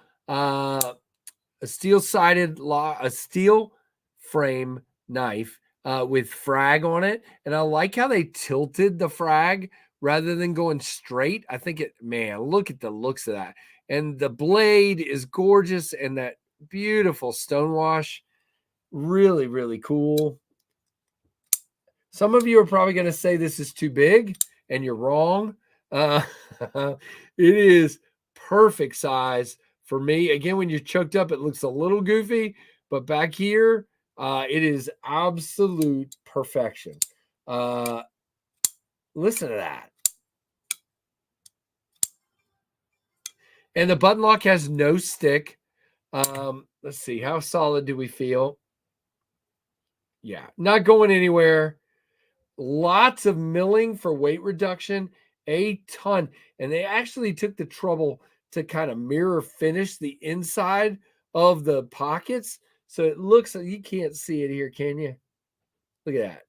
steel-sided a steel frame knife with frag on it. And I like how they tilted the frag rather than going straight. I think look at the looks of that. And the blade is gorgeous, and that beautiful stonewash. Really, really cool. Some of you are probably going to say this is too big, and you're wrong. It is perfect size for me. Again, when you're choked up, it looks a little goofy, but back here, it is absolute perfection. Listen to that. And the button lock has no stick. Let's see. How solid do we feel? Yeah, not going anywhere. Lots of milling for weight reduction, a ton. And they actually took the trouble to kind of mirror finish the inside of the pockets. So it looks like, you can't see it here, can you? Look at that.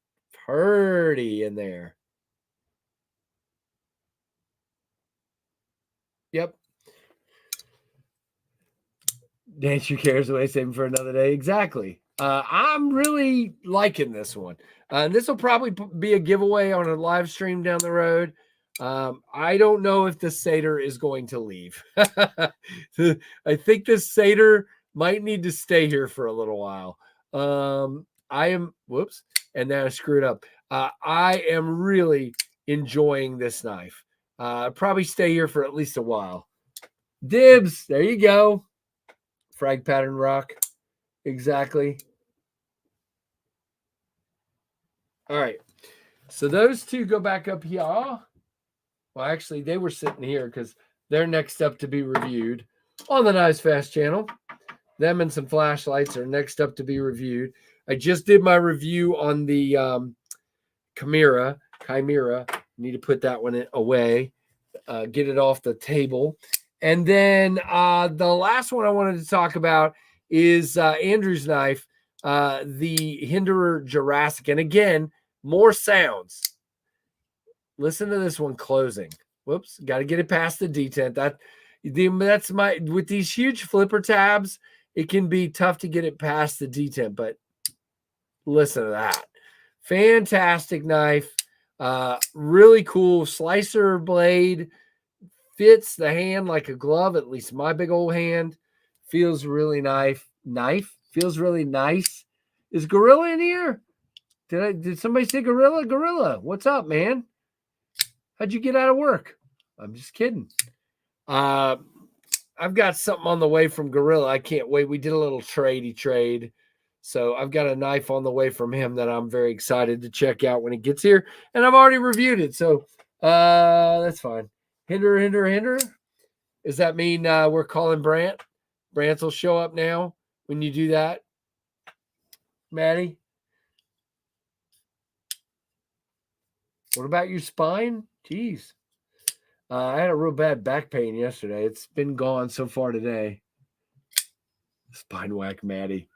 Pretty in there. Yep. Dance Who Cares Away, saving for another day. Exactly. I'm really liking this one. And this will probably be a giveaway on a live stream down the road. I don't know if the satyr is going to leave. I think this satyr might need to stay here for a little while. And now I screwed up. I am really enjoying this knife. Probably stay here for at least a while. Dibs, there you go. Frag pattern rock. Exactly. All right. So those two go back up here. Well, actually, they were sitting here because they're next up to be reviewed on the Knives Fast channel. Them and some flashlights are next up to be reviewed. I just did my review on the Chimera. Need to put that one away, get it off the table. And then the last one I wanted to talk about is Andrew's knife, the Hinderer Jurassic. And again, more sounds. Listen to this one closing. Whoops, got to get it past the detent. That's with these huge flipper tabs, it can be tough to get it past the detent, but listen to that. Fantastic knife. Really cool slicer blade. Fits the hand like a glove, at least my big old hand. Feels really nice. Feels really nice. Is Gorilla in here? Did somebody say Gorilla? Gorilla, what's up, man? How'd you get out of work? I'm just kidding. I've got something on the way from Gorilla. I can't wait. We did a little trade. So I've got a knife on the way from him that I'm very excited to check out when it gets here. And I've already reviewed it. So that's fine. Hinder. Does that mean we're calling Brant? Brant will show up now when you do that, Maddie? What about your spine? Jeez. I had a real bad back pain yesterday. It's been gone so far today. Spine whack, Maddie.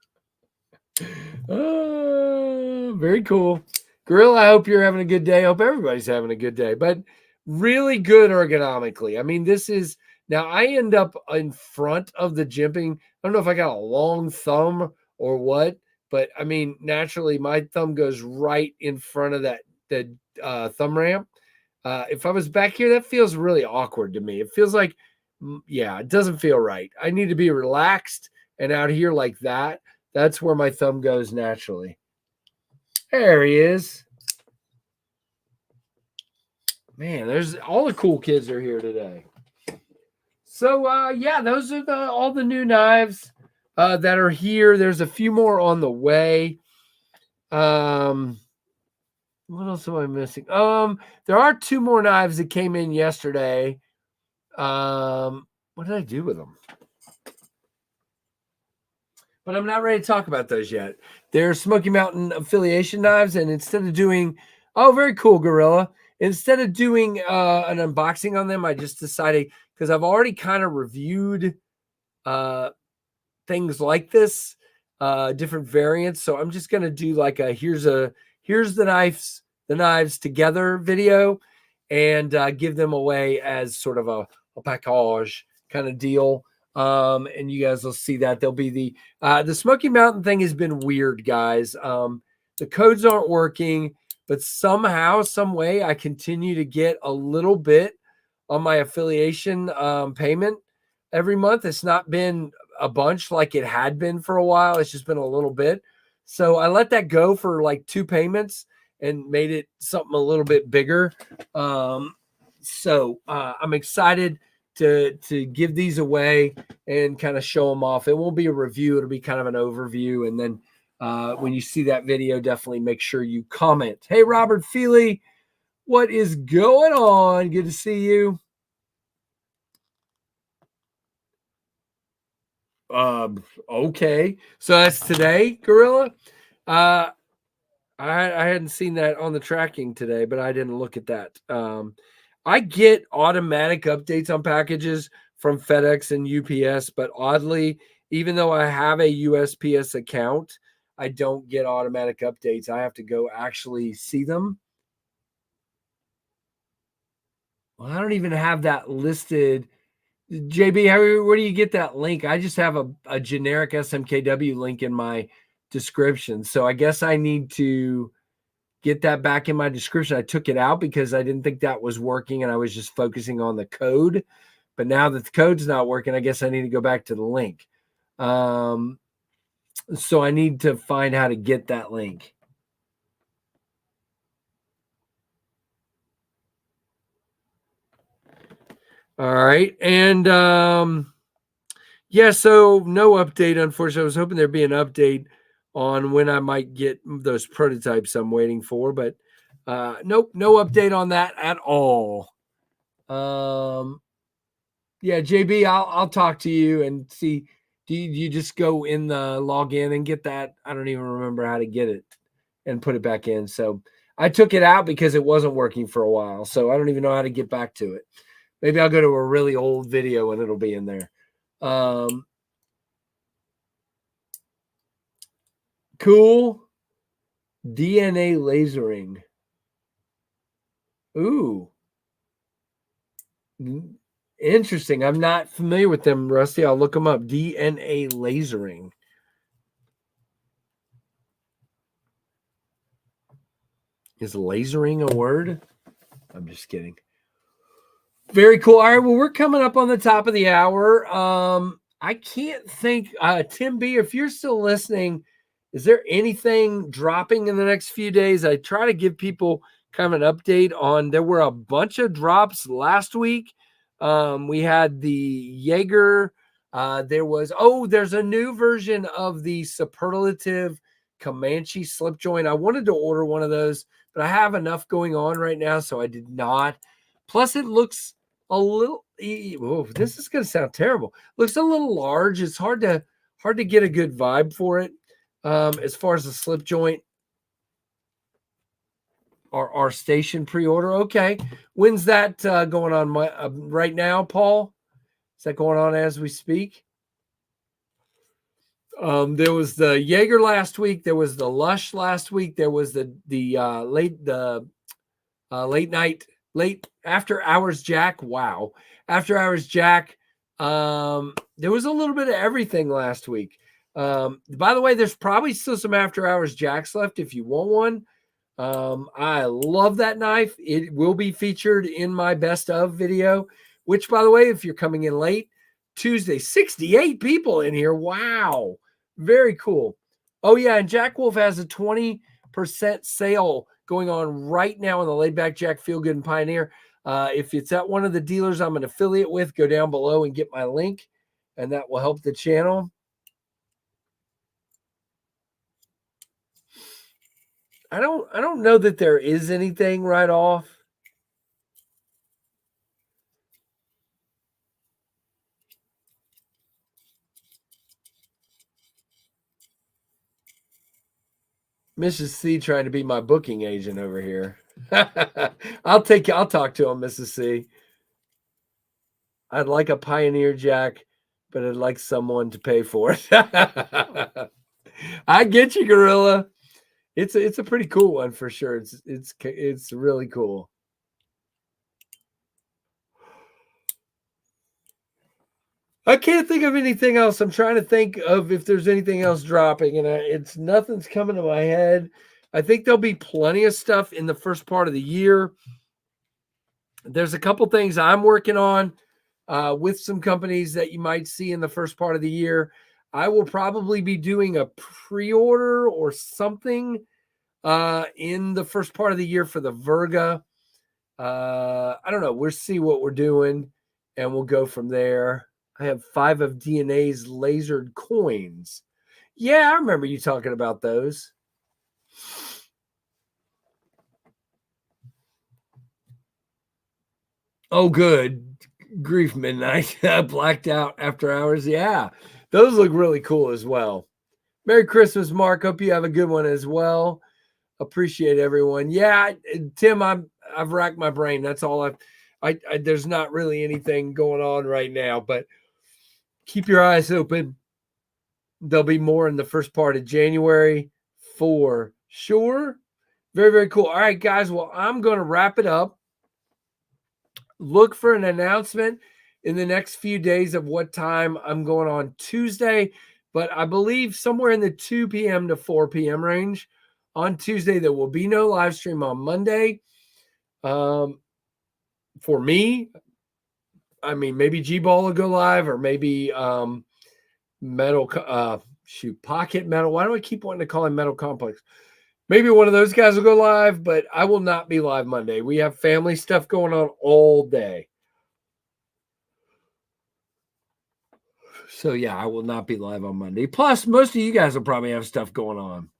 Very cool. Gorilla, I hope you're having a good day. I hope everybody's having a good day. But really good ergonomically. I mean, this is now I end up in front of the jimping. I don't know if I got a long thumb or what, but I mean, naturally, my thumb goes right in front of the thumb ramp. If I was back here, that feels really awkward to me. It feels like, yeah, it doesn't feel right. I need to be relaxed, and out here like that, that's where my thumb goes naturally. There he is. Man, there's all the cool kids are here today. So yeah, those are all the new knives that are here. There's a few more on the way. What else am I missing? There are 2 more knives that came in yesterday. What did I do with them? But I'm not ready to talk about those yet. They're Smoky Mountain affiliation knives, and instead of doing, oh, very cool, Gorilla. Instead of doing an unboxing on them, I just decided, because I've already kind of reviewed things like this, different variants. So I'm just gonna do like a here's the knives together video, and give them away as sort of a package kind of deal. And you guys will see that there'll be the Smoky Mountain thing has been weird, guys. The codes aren't working, but somehow, some way, I continue to get a little bit on my affiliation payment every month. It's not been a bunch like it had been for a while. It's just been a little bit. So I let that go for like 2 payments and made it something a little bit bigger. So I'm excited to give these away and kind of show them off. It won't be a review. It'll be kind of an overview. And then when you see that video, definitely make sure you comment. Hey, Robert Feely, what is going on? Good to see you. Okay. So that's today, Gorilla. I hadn't seen that on the tracking today, but I didn't look at that. I get automatic updates on packages from FedEx and UPS, but oddly, even though I have a USPS account, I don't get automatic updates. I have to go actually see them. Well, I don't even have that listed. JB, where do you get that link? I just have a generic SMKW link in my description. So I guess I need to get that back in my description. I took it out because I didn't think that was working and I was just focusing on the code. But now that the code's not working, I guess I need to go back to the link. So I need to find how to get that link. All right. And yeah, so no update, unfortunately. I was hoping there'd be an update on when I might get those prototypes I'm waiting for, but nope, no update on that at all. Yeah, JB, I'll talk to you and see. Do you just go in the login and get that? I don't even remember how to get it and put it back in. So I took it out because it wasn't working for a while. So I don't even know how to get back to it. Maybe I'll go to a really old video and it'll be in there. Cool. DNA lasering. Ooh. Interesting. I'm not familiar with them, Rusty. I'll look them up. DNA lasering. Is lasering a word? I'm just kidding. Very cool. All right. Well, we're coming up on the top of the hour. I can't think, Tim B, if you're still listening, is there anything dropping in the next few days? I try to give people kind of an update on, there were a bunch of drops last week. We had the Jaeger. There's a new version of the Superlative Comanche slip joint. I wanted to order one of those, but I have enough going on right now, so I did not. Plus, it looks a little. This is going to sound terrible. Looks a little large. It's hard to get a good vibe for it. As far as the slip joint, our station pre-order. Okay, when's that going on? Right now, Paul? Is that going on as we speak? There was the Jaeger last week. There was the Lush last week. There was the late after hours Jack. Wow, after hours Jack. There was a little bit of everything last week. By the way, there's probably still some after hours Jacks left if you want one. I love that knife. It will be featured in my best of video, which, by the way, if you're coming in late, Tuesday, 68 people in here. Wow. Very cool. Oh, yeah. And Jack Wolf has a 20% sale going on right now on the Laid Back Jack Feel Good and Pioneer. If it's at one of the dealers I'm an affiliate with, go down below and get my link, and that will help the channel. I don't know that there is anything right off. Mrs. C trying to be my booking agent over here. I'll talk to him, Mrs. C. I'd like a Pioneer Jack, but I'd like someone to pay for it. I get you, Gorilla. It's a pretty cool one for sure. It's really cool. I can't think of anything else. I'm trying to think of if there's anything else dropping, and nothing's coming to my head. I think there'll be plenty of stuff in the first part of the year. There's a couple things I'm working on with some companies that you might see in the first part of the year. I will probably be doing a pre-order or something in the first part of the year for the Virga. I don't know. We'll see what we're doing, and we'll go from there. I have 5 of DNA's lasered coins. Yeah, I remember you talking about those. Oh, good. Grief Midnight. Blacked out after hours. Yeah, those look really cool as well. Merry Christmas, Mark. Hope you have a good one as well. Appreciate everyone. Yeah, Tim, I've racked my brain. That's all I there's not really anything going on right now, but keep your eyes open. There'll be more in the first part of January for sure. Very, very cool. All right, guys. Well, I'm going to wrap it up. Look for an announcement in the next few days of what time I'm going on Tuesday, but I believe somewhere in the 2 p.m. to 4 p.m. range on Tuesday. There will be no live stream on Monday. For me, I mean, maybe G-Ball will go live, or maybe Pocket Metal. Why do I keep wanting to call him Metal Complex? Maybe one of those guys will go live, but I will not be live Monday. We have family stuff going on all day. So, yeah, I will not be live on Monday. Plus, most of you guys will probably have stuff going on.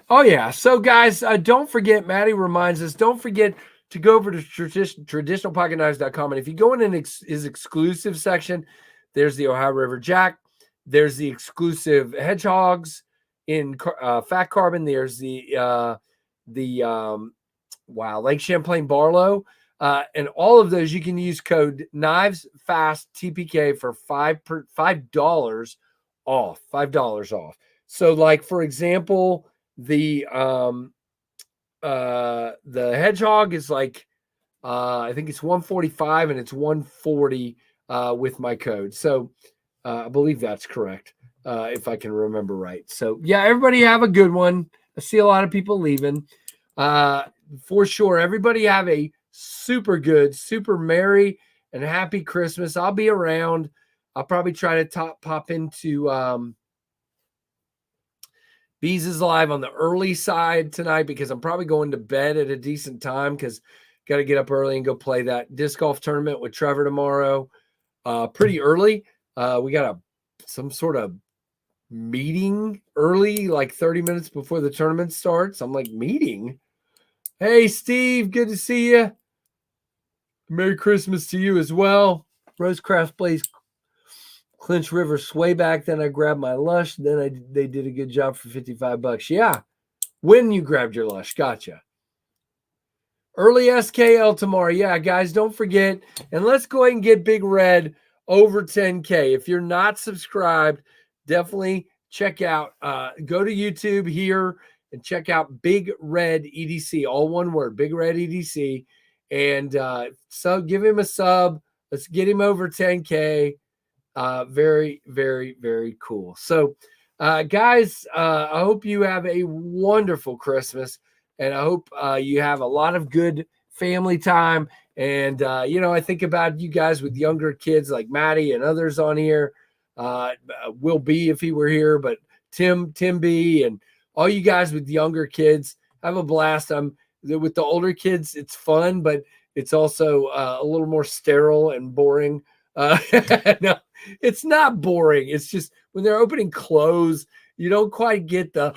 Oh, yeah. So, guys, don't forget, Maddie reminds us, don't forget to go over to traditionalpocketknives.com. And if you go in his exclusive section, there's the Ohio River Jack. There's the exclusive hedgehogs in fat carbon. There's the Lake Champlain Barlow. And all of those, you can use code KNIVESFAST-TPK for $5 off. $5 off. So, like, for example, the hedgehog is like I think it's $145 and it's $140 with my code. So I believe that's correct, if I can remember right. So yeah, everybody have a good one. I see a lot of people leaving. For sure, everybody have a super good, super merry and happy Christmas. I'll be around. I'll probably try to pop into Bees is live on the early side tonight because I'm probably going to bed at a decent time because got to get up early and go play that disc golf tournament with Trevor tomorrow. Pretty early. We got some sort of meeting early, like 30 minutes before the tournament starts. I'm like, meeting? Hey, Steve, good to see you. Merry Christmas to you as well. Rosecraft Blaze Clinch River Swayback. Then I grabbed my Lush. Then they did a good job for $55. Yeah, when you grabbed your Lush. Gotcha. Early SKL tomorrow. Yeah, guys, don't forget. And let's go ahead and get Big Red over 10K. If you're not subscribed, definitely check out, go to YouTube here and check out Big Red EDC, all one word, Big Red EDC. And so give him a sub. Let's get him over 10K. Very, very, very cool. So, guys, I hope you have a wonderful Christmas, and I hope you have a lot of good family time. And I think about you guys with younger kids like Maddie and others on here. Will be if he were here, but Tim B, and all you guys with younger kids, have a blast. With the older kids, it's fun, but it's also a little more sterile and boring. No, it's not boring. It's just when they're opening clothes, you don't quite get the,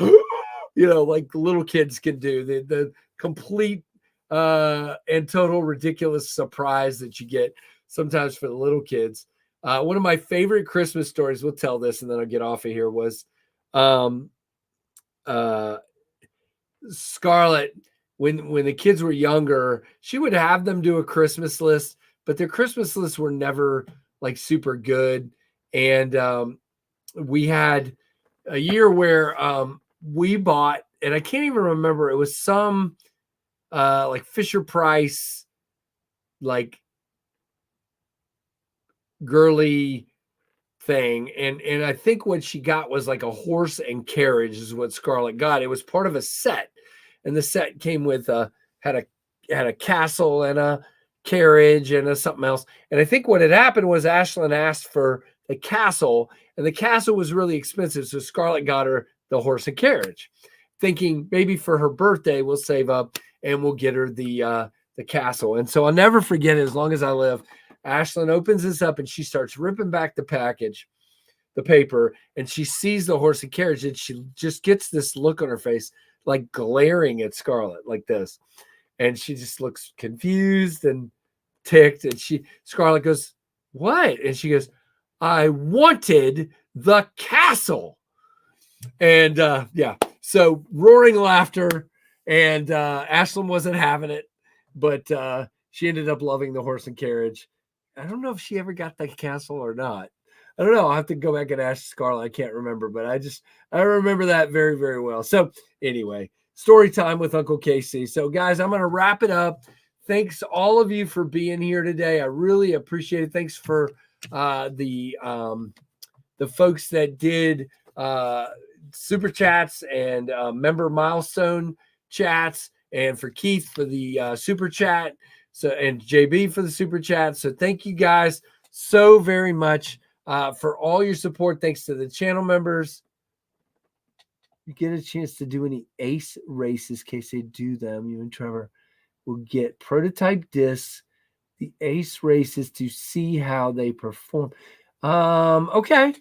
like the little kids can do, the complete and total ridiculous surprise that you get sometimes for the little kids. One of my favorite Christmas stories, we'll tell this and then I'll get off of here, was Scarlett, when the kids were younger, she would have them do a Christmas list, but their Christmas lists were never like super good. And we had a year where we bought, and I can't even remember, it was some like Fisher Price, like girly thing. And I think what she got was like a horse and carriage is what Scarlett got. It was part of a set. And the set came with had a castle and a carriage and something else. And I think what had happened was Ashlyn asked for the castle, and the castle was really expensive. So Scarlett got her the horse and carriage, thinking maybe for her birthday we'll save up and we'll get her the castle. And so I'll never forget it as long as I live. Ashlyn opens this up and she starts ripping back the paper, and she sees the horse and carriage, and she just gets this look on her face, like glaring at Scarlett like this. And she just looks confused and ticked. And Scarlett goes, "What?" And she goes, "I wanted the castle." And yeah, so roaring laughter. And Ashlyn wasn't having it, but she ended up loving the horse and carriage. I don't know if she ever got the castle or not. I don't know. I'll have to go back and ask Scarlett. I can't remember, but I remember that very, very well. So anyway, story time with Uncle Casey. So guys, I'm going to wrap it up. Thanks all of you for being here today. I really appreciate it. Thanks for the folks that did super chats and member milestone chats, and for Keith for the super chat. So, and JB for the super chat. So thank you guys so very much for all your support. Thanks to the channel members. You get a chance to do any ace races, in case they do them. You and Trevor will get prototype discs, the ace races, to see how they perform. Okay.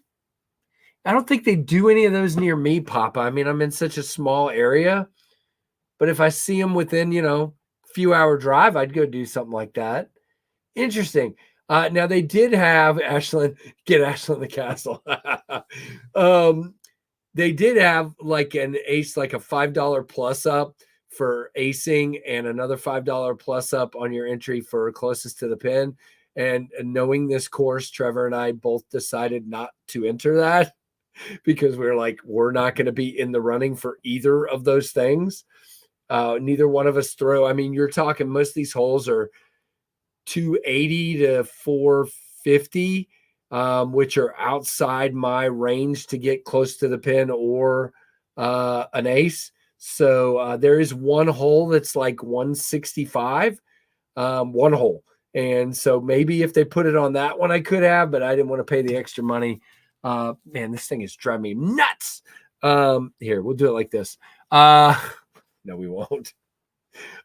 I don't think they do any of those near me, Papa. I mean, I'm in such a small area, but if I see them within, few hour drive, I'd go do something like that. Interesting. Now they did have Ashlyn get Ashlyn the castle. They did have like an ace, like a $5 plus up for acing, and another $5 plus up on your entry for closest to the pin. And knowing this course, Trevor and I both decided not to enter that because we're not going to be in the running for either of those things. Neither one of us throw. I mean, you're talking most of these holes are 280 to 450, which are outside my range to get close to the pin or an ace. So there is one hole that's like 165, one hole. And so maybe if they put it on that one, I could have, but I didn't want to pay the extra money. Man, this thing is driving me nuts. Here, we'll do it like this. No, we won't.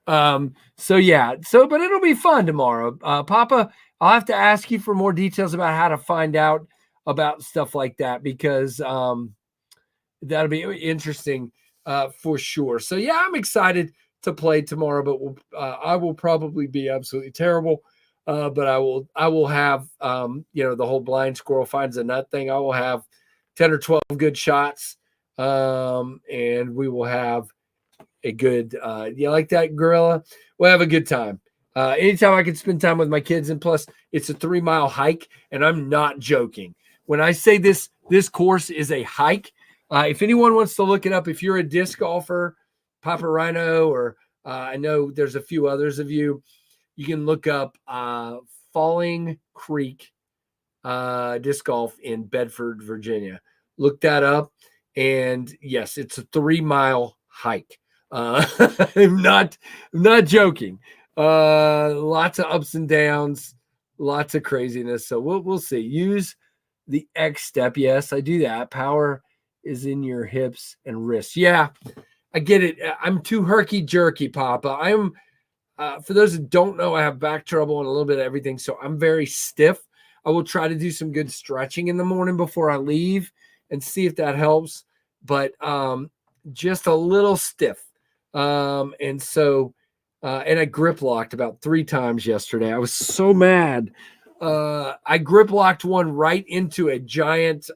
So yeah, but it'll be fun tomorrow. Papa, I'll have to ask you for more details about how to find out about stuff like that, because that'll be interesting for sure. So yeah, I'm excited to play tomorrow, but I will probably be absolutely terrible. But I will have the whole blind squirrel finds a nut thing. I will have 10 or 12 good shots, and we will have a good you like that, gorilla? We'll have a good time. Anytime I can spend time with my kids, and plus it's a 3-mile hike, and I'm not joking when I say this course is a hike. If anyone wants to look it up, if you're a disc golfer, Papa Rhino, or I know there's a few others of you, you can look up Falling Creek disc golf in Bedford, Virginia. Look that up, and yes, it's a 3-mile hike. I'm not joking. Lots of ups and downs, lots of craziness. So we'll see. Use the X step. Yes, I do that. Power is in your hips and wrists. Yeah, I get it. I'm too herky jerky, Papa. I'm for those that don't know, I have back trouble and a little bit of everything, so I'm very stiff. I will try to do some good stretching in the morning before I leave and see if that helps, but just a little stiff. And I grip locked about 3 times yesterday. I was so mad. I grip locked one right into a giant,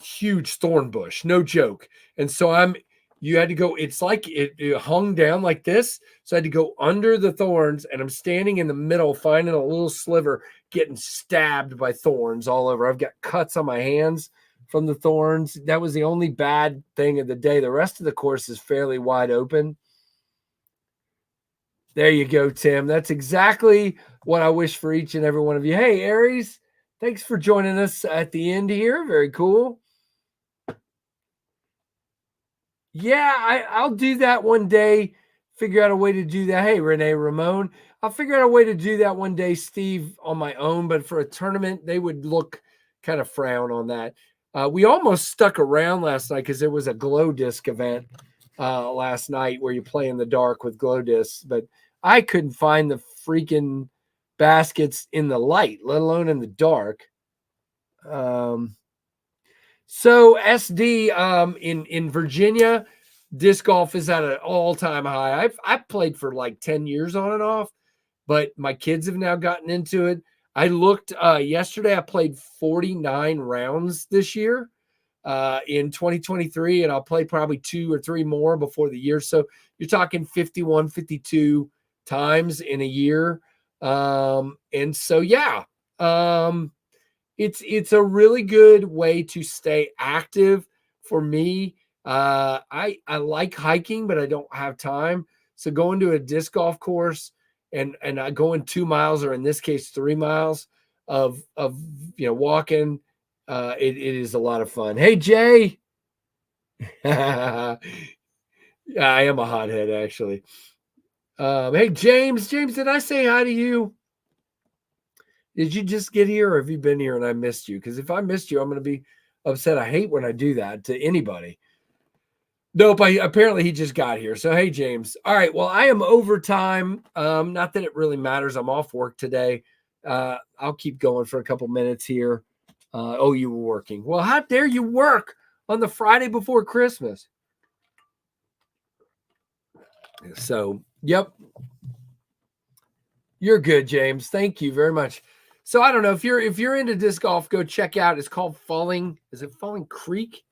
huge thorn bush. No joke. And so you had to go, it's like it hung down like this. So I had to go under the thorns, and I'm standing in the middle, finding a little sliver, getting stabbed by thorns all over. I've got cuts on my hands from the thorns. That was the only bad thing of the day. The rest of the course is fairly wide open. There you go, Tim. That's exactly what I wish for each and every one of you. Hey, Aries, thanks for joining us at the end here. Very cool. Yeah, I'll do that one day. Figure out a way to do that. Hey, Renee Ramon, I'll figure out a way to do that one day, Steve, on my own. But for a tournament, they would look kind of frown on that. We almost stuck around last night because there was a glow disc event last night where you play in the dark with glow discs, but I couldn't find the freaking baskets in the light, let alone in the dark. So SD in Virginia, disc golf is at an all-time high. I've played for like 10 years on and off, but my kids have now gotten into it. I looked yesterday, I played 49 rounds this year in 2023, and I'll play probably 2 or 3 more before the year. So you're talking 51, 52 times in a year. And so, yeah, it's a really good way to stay active for me. I like hiking, but I don't have time. So going to a disc golf course and going 2 miles, or in this case 3 miles of walking, it is a lot of fun. Hey, Jay. Yeah, I am a hothead, actually. Hey, James, did I say hi to you? Did you just get here, or have you been here and I missed you? Because if I missed you, I'm going to be upset. I hate when I do that to anybody. Nope, apparently he just got here. So, hey, James. All right, well, I am overtime. Not that it really matters. I'm off work today. I'll keep going for a couple minutes here. Oh, you were working. Well, how dare you work on the Friday before Christmas? So, yep. You're good, James. Thank you very much. So I don't know if you're into disc golf, go check out. It's called Falling. Is it Falling Creek?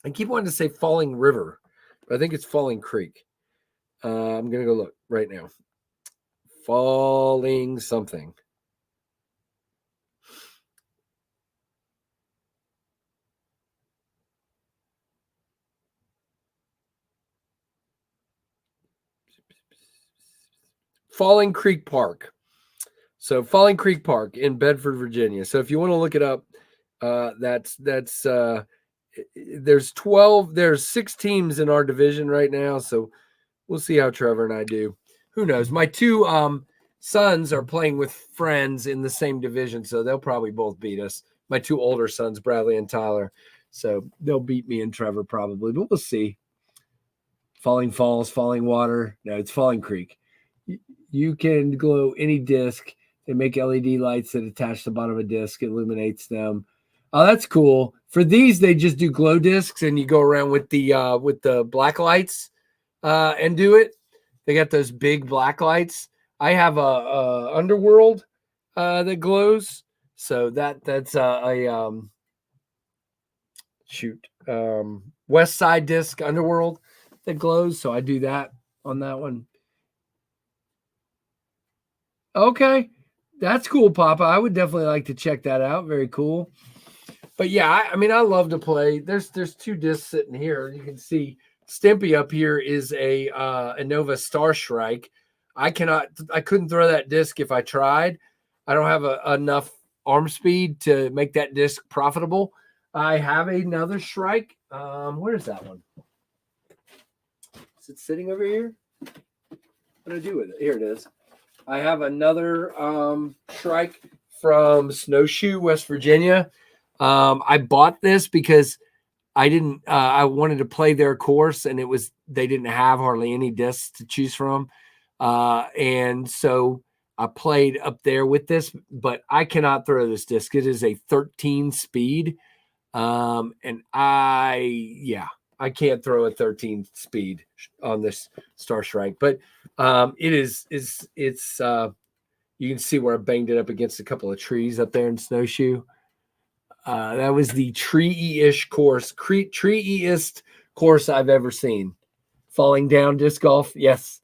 I keep wanting to say Falling River, but I think it's Falling Creek. I'm gonna go look right now. Falling something. Falling Creek Park. So Falling Creek Park in Bedford, Virginia. So if you want to look it up, that's there's 6 teams in our division right now. So we'll see how Trevor and I do. Who knows? My 2 sons are playing with friends in the same division, so they'll probably both beat us. my two older sons, Bradley and Tyler. So they'll beat me and Trevor probably, but we'll see. Falling Falls, Falling Water. No, it's Falling Creek. You can glow any disc. They make LED lights that attach to the bottom of a disc, illuminates them. Oh, that's cool. For these, they just do glow discs, and you go around with the black lights and do it. They got those big black lights. I have a Underworld that glows, so that's West Side disc Underworld that glows. So I do that on that one. Okay, that's cool, Papa. I would definitely like to check that out. Very cool. But yeah, I mean, I love to play. There's two discs sitting here. You can see Stimpy up here is a Innova Star Strike. I couldn't throw that disc if I tried. I don't have enough arm speed to make that disc profitable. I have another Shrike. Where's that one? Is it sitting over here? What do I do with it? Here it is. I have another Shrike from Snowshoe, West Virginia. I bought this because I wanted to play their course, and they didn't have hardly any discs to choose from. And so I played up there with this, but I cannot throw this disc. It is a 13 speed. And I can't throw a 13 speed on this Star Strike, but it's you can see where I banged it up against a couple of trees up there in Snowshoe. That was the tree-ish course, tree-iest course I've ever seen. Falling down disc golf, yes.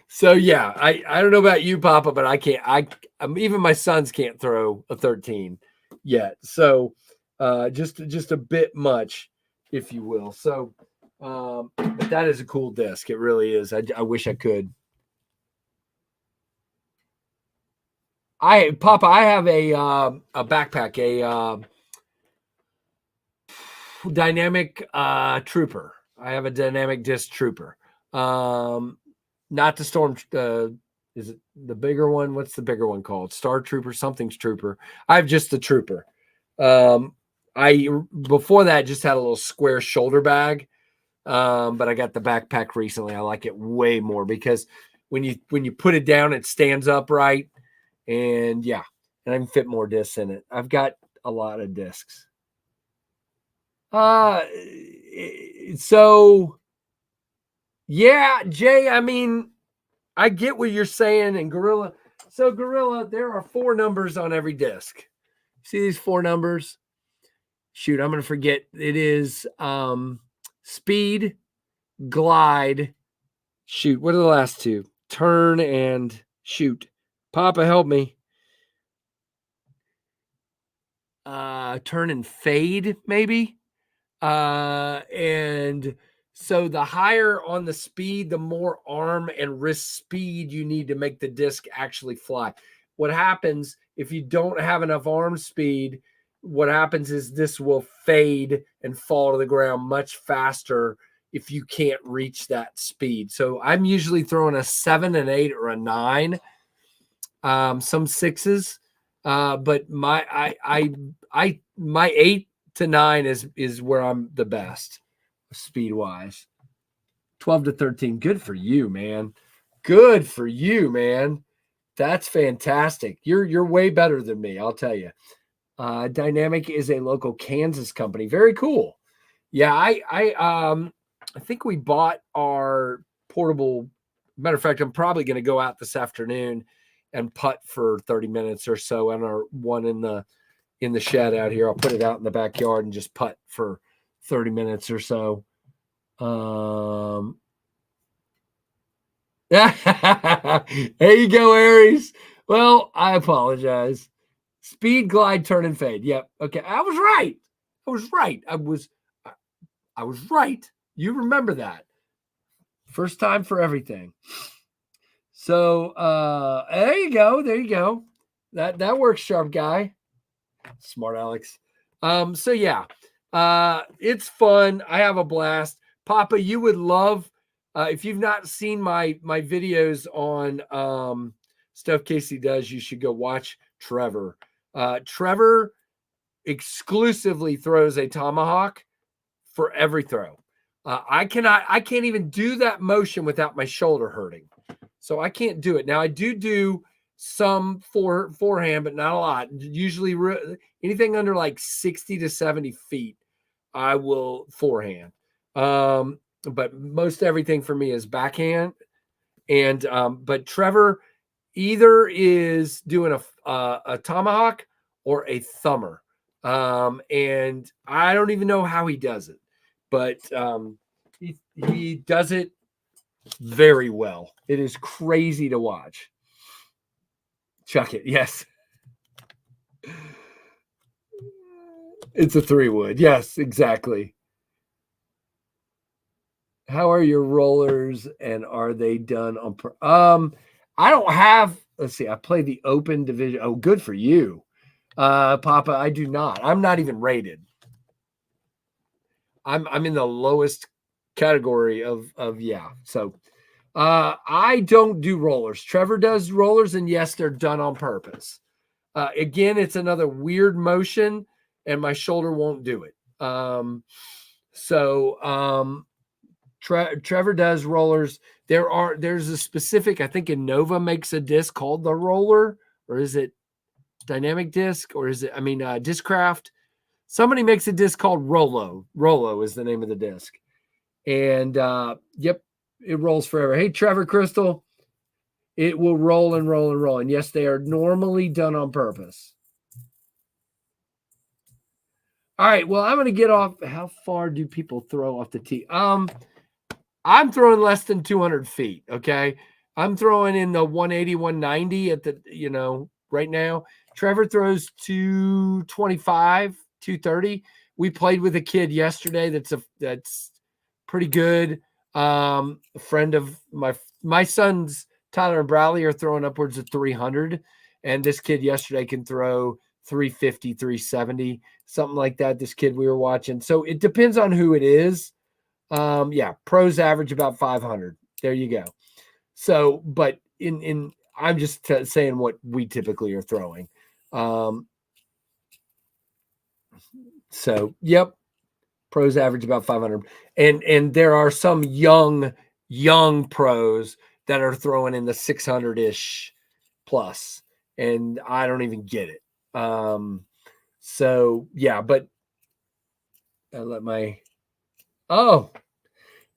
So yeah, I don't know about you, Papa, but I can't. Even my sons can't throw a 13 yet. So just a bit much, if you will. So but that is a cool disc. It really is. I wish I could. Papa, I have a backpack, a dynamic trooper. I have a dynamic disc trooper. Not the Storm. Is it the bigger one? What's the bigger one called? Star Trooper, something's Trooper. I have just the Trooper. I before that just had a little square shoulder bag, but I got the backpack recently. I like it way more because when you put it down, it stands upright, and yeah, and I can fit more discs in it. I've got a lot of discs. So. Yeah, Jay, I mean, I get what you're saying. And Gorilla, so Gorilla, there are 4 numbers on every disc. See these 4 numbers? Shoot, I'm going to forget. It is speed, glide, shoot. What are the last 2? Turn and shoot. Papa, help me. Turn and fade, maybe. And so the higher on the speed, the more arm and wrist speed you need to make the disc actually fly. What happens if you don't have enough arm speed, what happens is this will fade and fall to the ground much faster if you can't reach that speed. So I'm usually throwing a 7, an 8, or a 9, some 6s. But my 8 to 9 is where I'm the best speed wise. 12 to 13. Good for you, man. Good for you, man. That's fantastic. You're way better than me, I'll tell you. Dynamic is a local Kansas company. Very cool. Yeah, I think we bought our portable. Matter of fact, I'm probably going to go out this afternoon and putt for 30 minutes or so on our one in the shed out here. I'll put it out in the backyard and just putt for 30 minutes or so. There you go, Aries. Well, I apologize. Speed, glide, turn, and fade. Yep. Okay. I was right. I was right. You remember that. First time for everything. So there you go. That works, sharp guy. Smart Alex. So yeah. It's fun. I have a blast. Papa, you would love If you've not seen my videos on stuff Casey does, you should go watch Trevor. Trevor exclusively throws a tomahawk for every throw. I can't even do that motion without my shoulder hurting. So I can't do it. Now I do some forehand, but not a lot. Usually anything under like 60 to 70 feet, I will forehand. But most everything for me is backhand. And but Trevor either is doing a tomahawk or a thumber. And I don't even know how he does it, but he does it very well. It is crazy to watch. Chuck it. Yes. It's a 3-wood. Yes, exactly. How are your rollers and are they done on I don't have, let's see, I play the open division. Oh, good for you. Papa, I do not. I'm not even rated. I'm in the lowest category of yeah. So I don't do rollers. Trevor does rollers, and yes, they're done on purpose. Again, it's another weird motion, and my shoulder won't do it. Trevor does rollers. There's a specific, I think Innova makes a disc called the roller, or is it Dynamic Disc, or is it, Discraft? Somebody makes a disc called Rollo. Rollo is the name of the disc. And yep, it rolls forever. Hey, Trevor Crystal, it will roll and roll and roll. And yes, they are normally done on purpose. All right, well, I'm going to get off. How far do people throw off the tee? I'm throwing less than 200 feet, okay? I'm throwing in the 180, 190 at the, right now. Trevor throws 225, 230. We played with a kid yesterday that's pretty good. A friend of my sons, Tyler and Bradley, are throwing upwards of 300. And this kid yesterday can throw 350, 370, something like that. This kid we were watching. So it depends on who it is. Yeah, pros average about 500. There you go. So, but I'm just saying what we typically are throwing. So, yep, pros average about 500. And there are some young pros that are throwing in the 600-ish plus, and I don't even get it. So, yeah, but I let my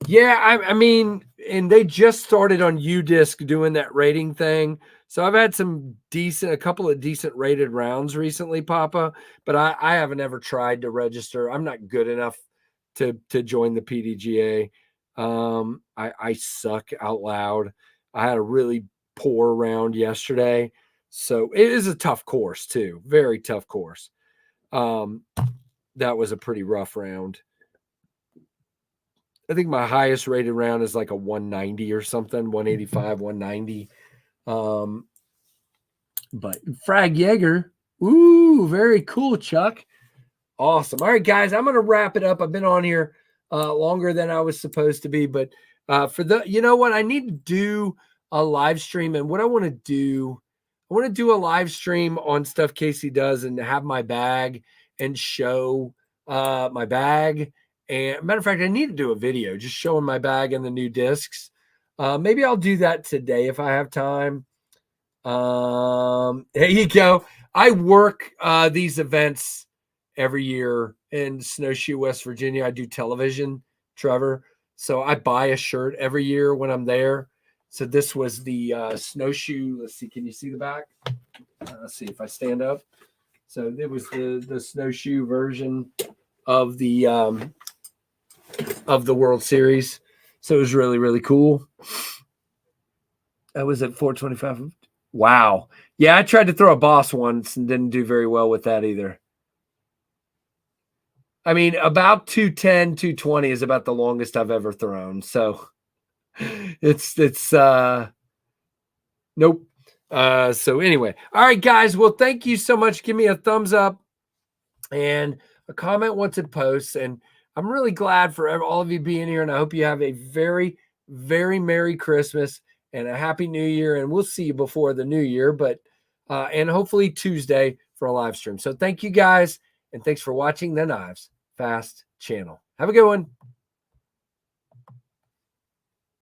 yeah, I mean, and they just started on UDisc doing that rating thing. So I've had a couple of decent rated rounds recently, Papa, but I haven't ever tried to register. I'm not good enough to join the PDGA. I suck out loud. I had a really poor round yesterday. So it is a tough course too. Very tough course. That was a pretty rough round. I think my highest rated round is like a 190 or something, 185, 190. But Frag Jaeger, ooh, very cool, Chuck. Awesome. All right, guys, I'm going to wrap it up. I've been on here longer than I was supposed to be, but you know what? I need to do a live stream, and what I want to do a live stream on stuff Casey does and have my bag and show my bag. And matter of fact, I need to do a video just showing my bag and the new discs. Maybe I'll do that today if I have time. There you go. I work these events every year in Snowshoe, West Virginia. I do television, Trevor. So I buy a shirt every year when I'm there. So this was the Snowshoe. Let's see. Can you see the back? Let's see if I stand up. So it was the Snowshoe version of the World Series. So it was really, really cool. I was at 425. Wow. Yeah, I tried to throw a boss once and didn't do very well with that either. I mean, about 210, 220 is about the longest I've ever thrown. So it's nope. So anyway, all right, guys. Well, thank you so much. Give me a thumbs up and a comment once it posts. And I'm really glad for all of you being here. And I hope you have a very, very Merry Christmas and a Happy New Year. And we'll see you before the new year, but and hopefully Tuesday for a live stream. So thank you guys, and thanks for watching the Knives Fast channel. Have a good one.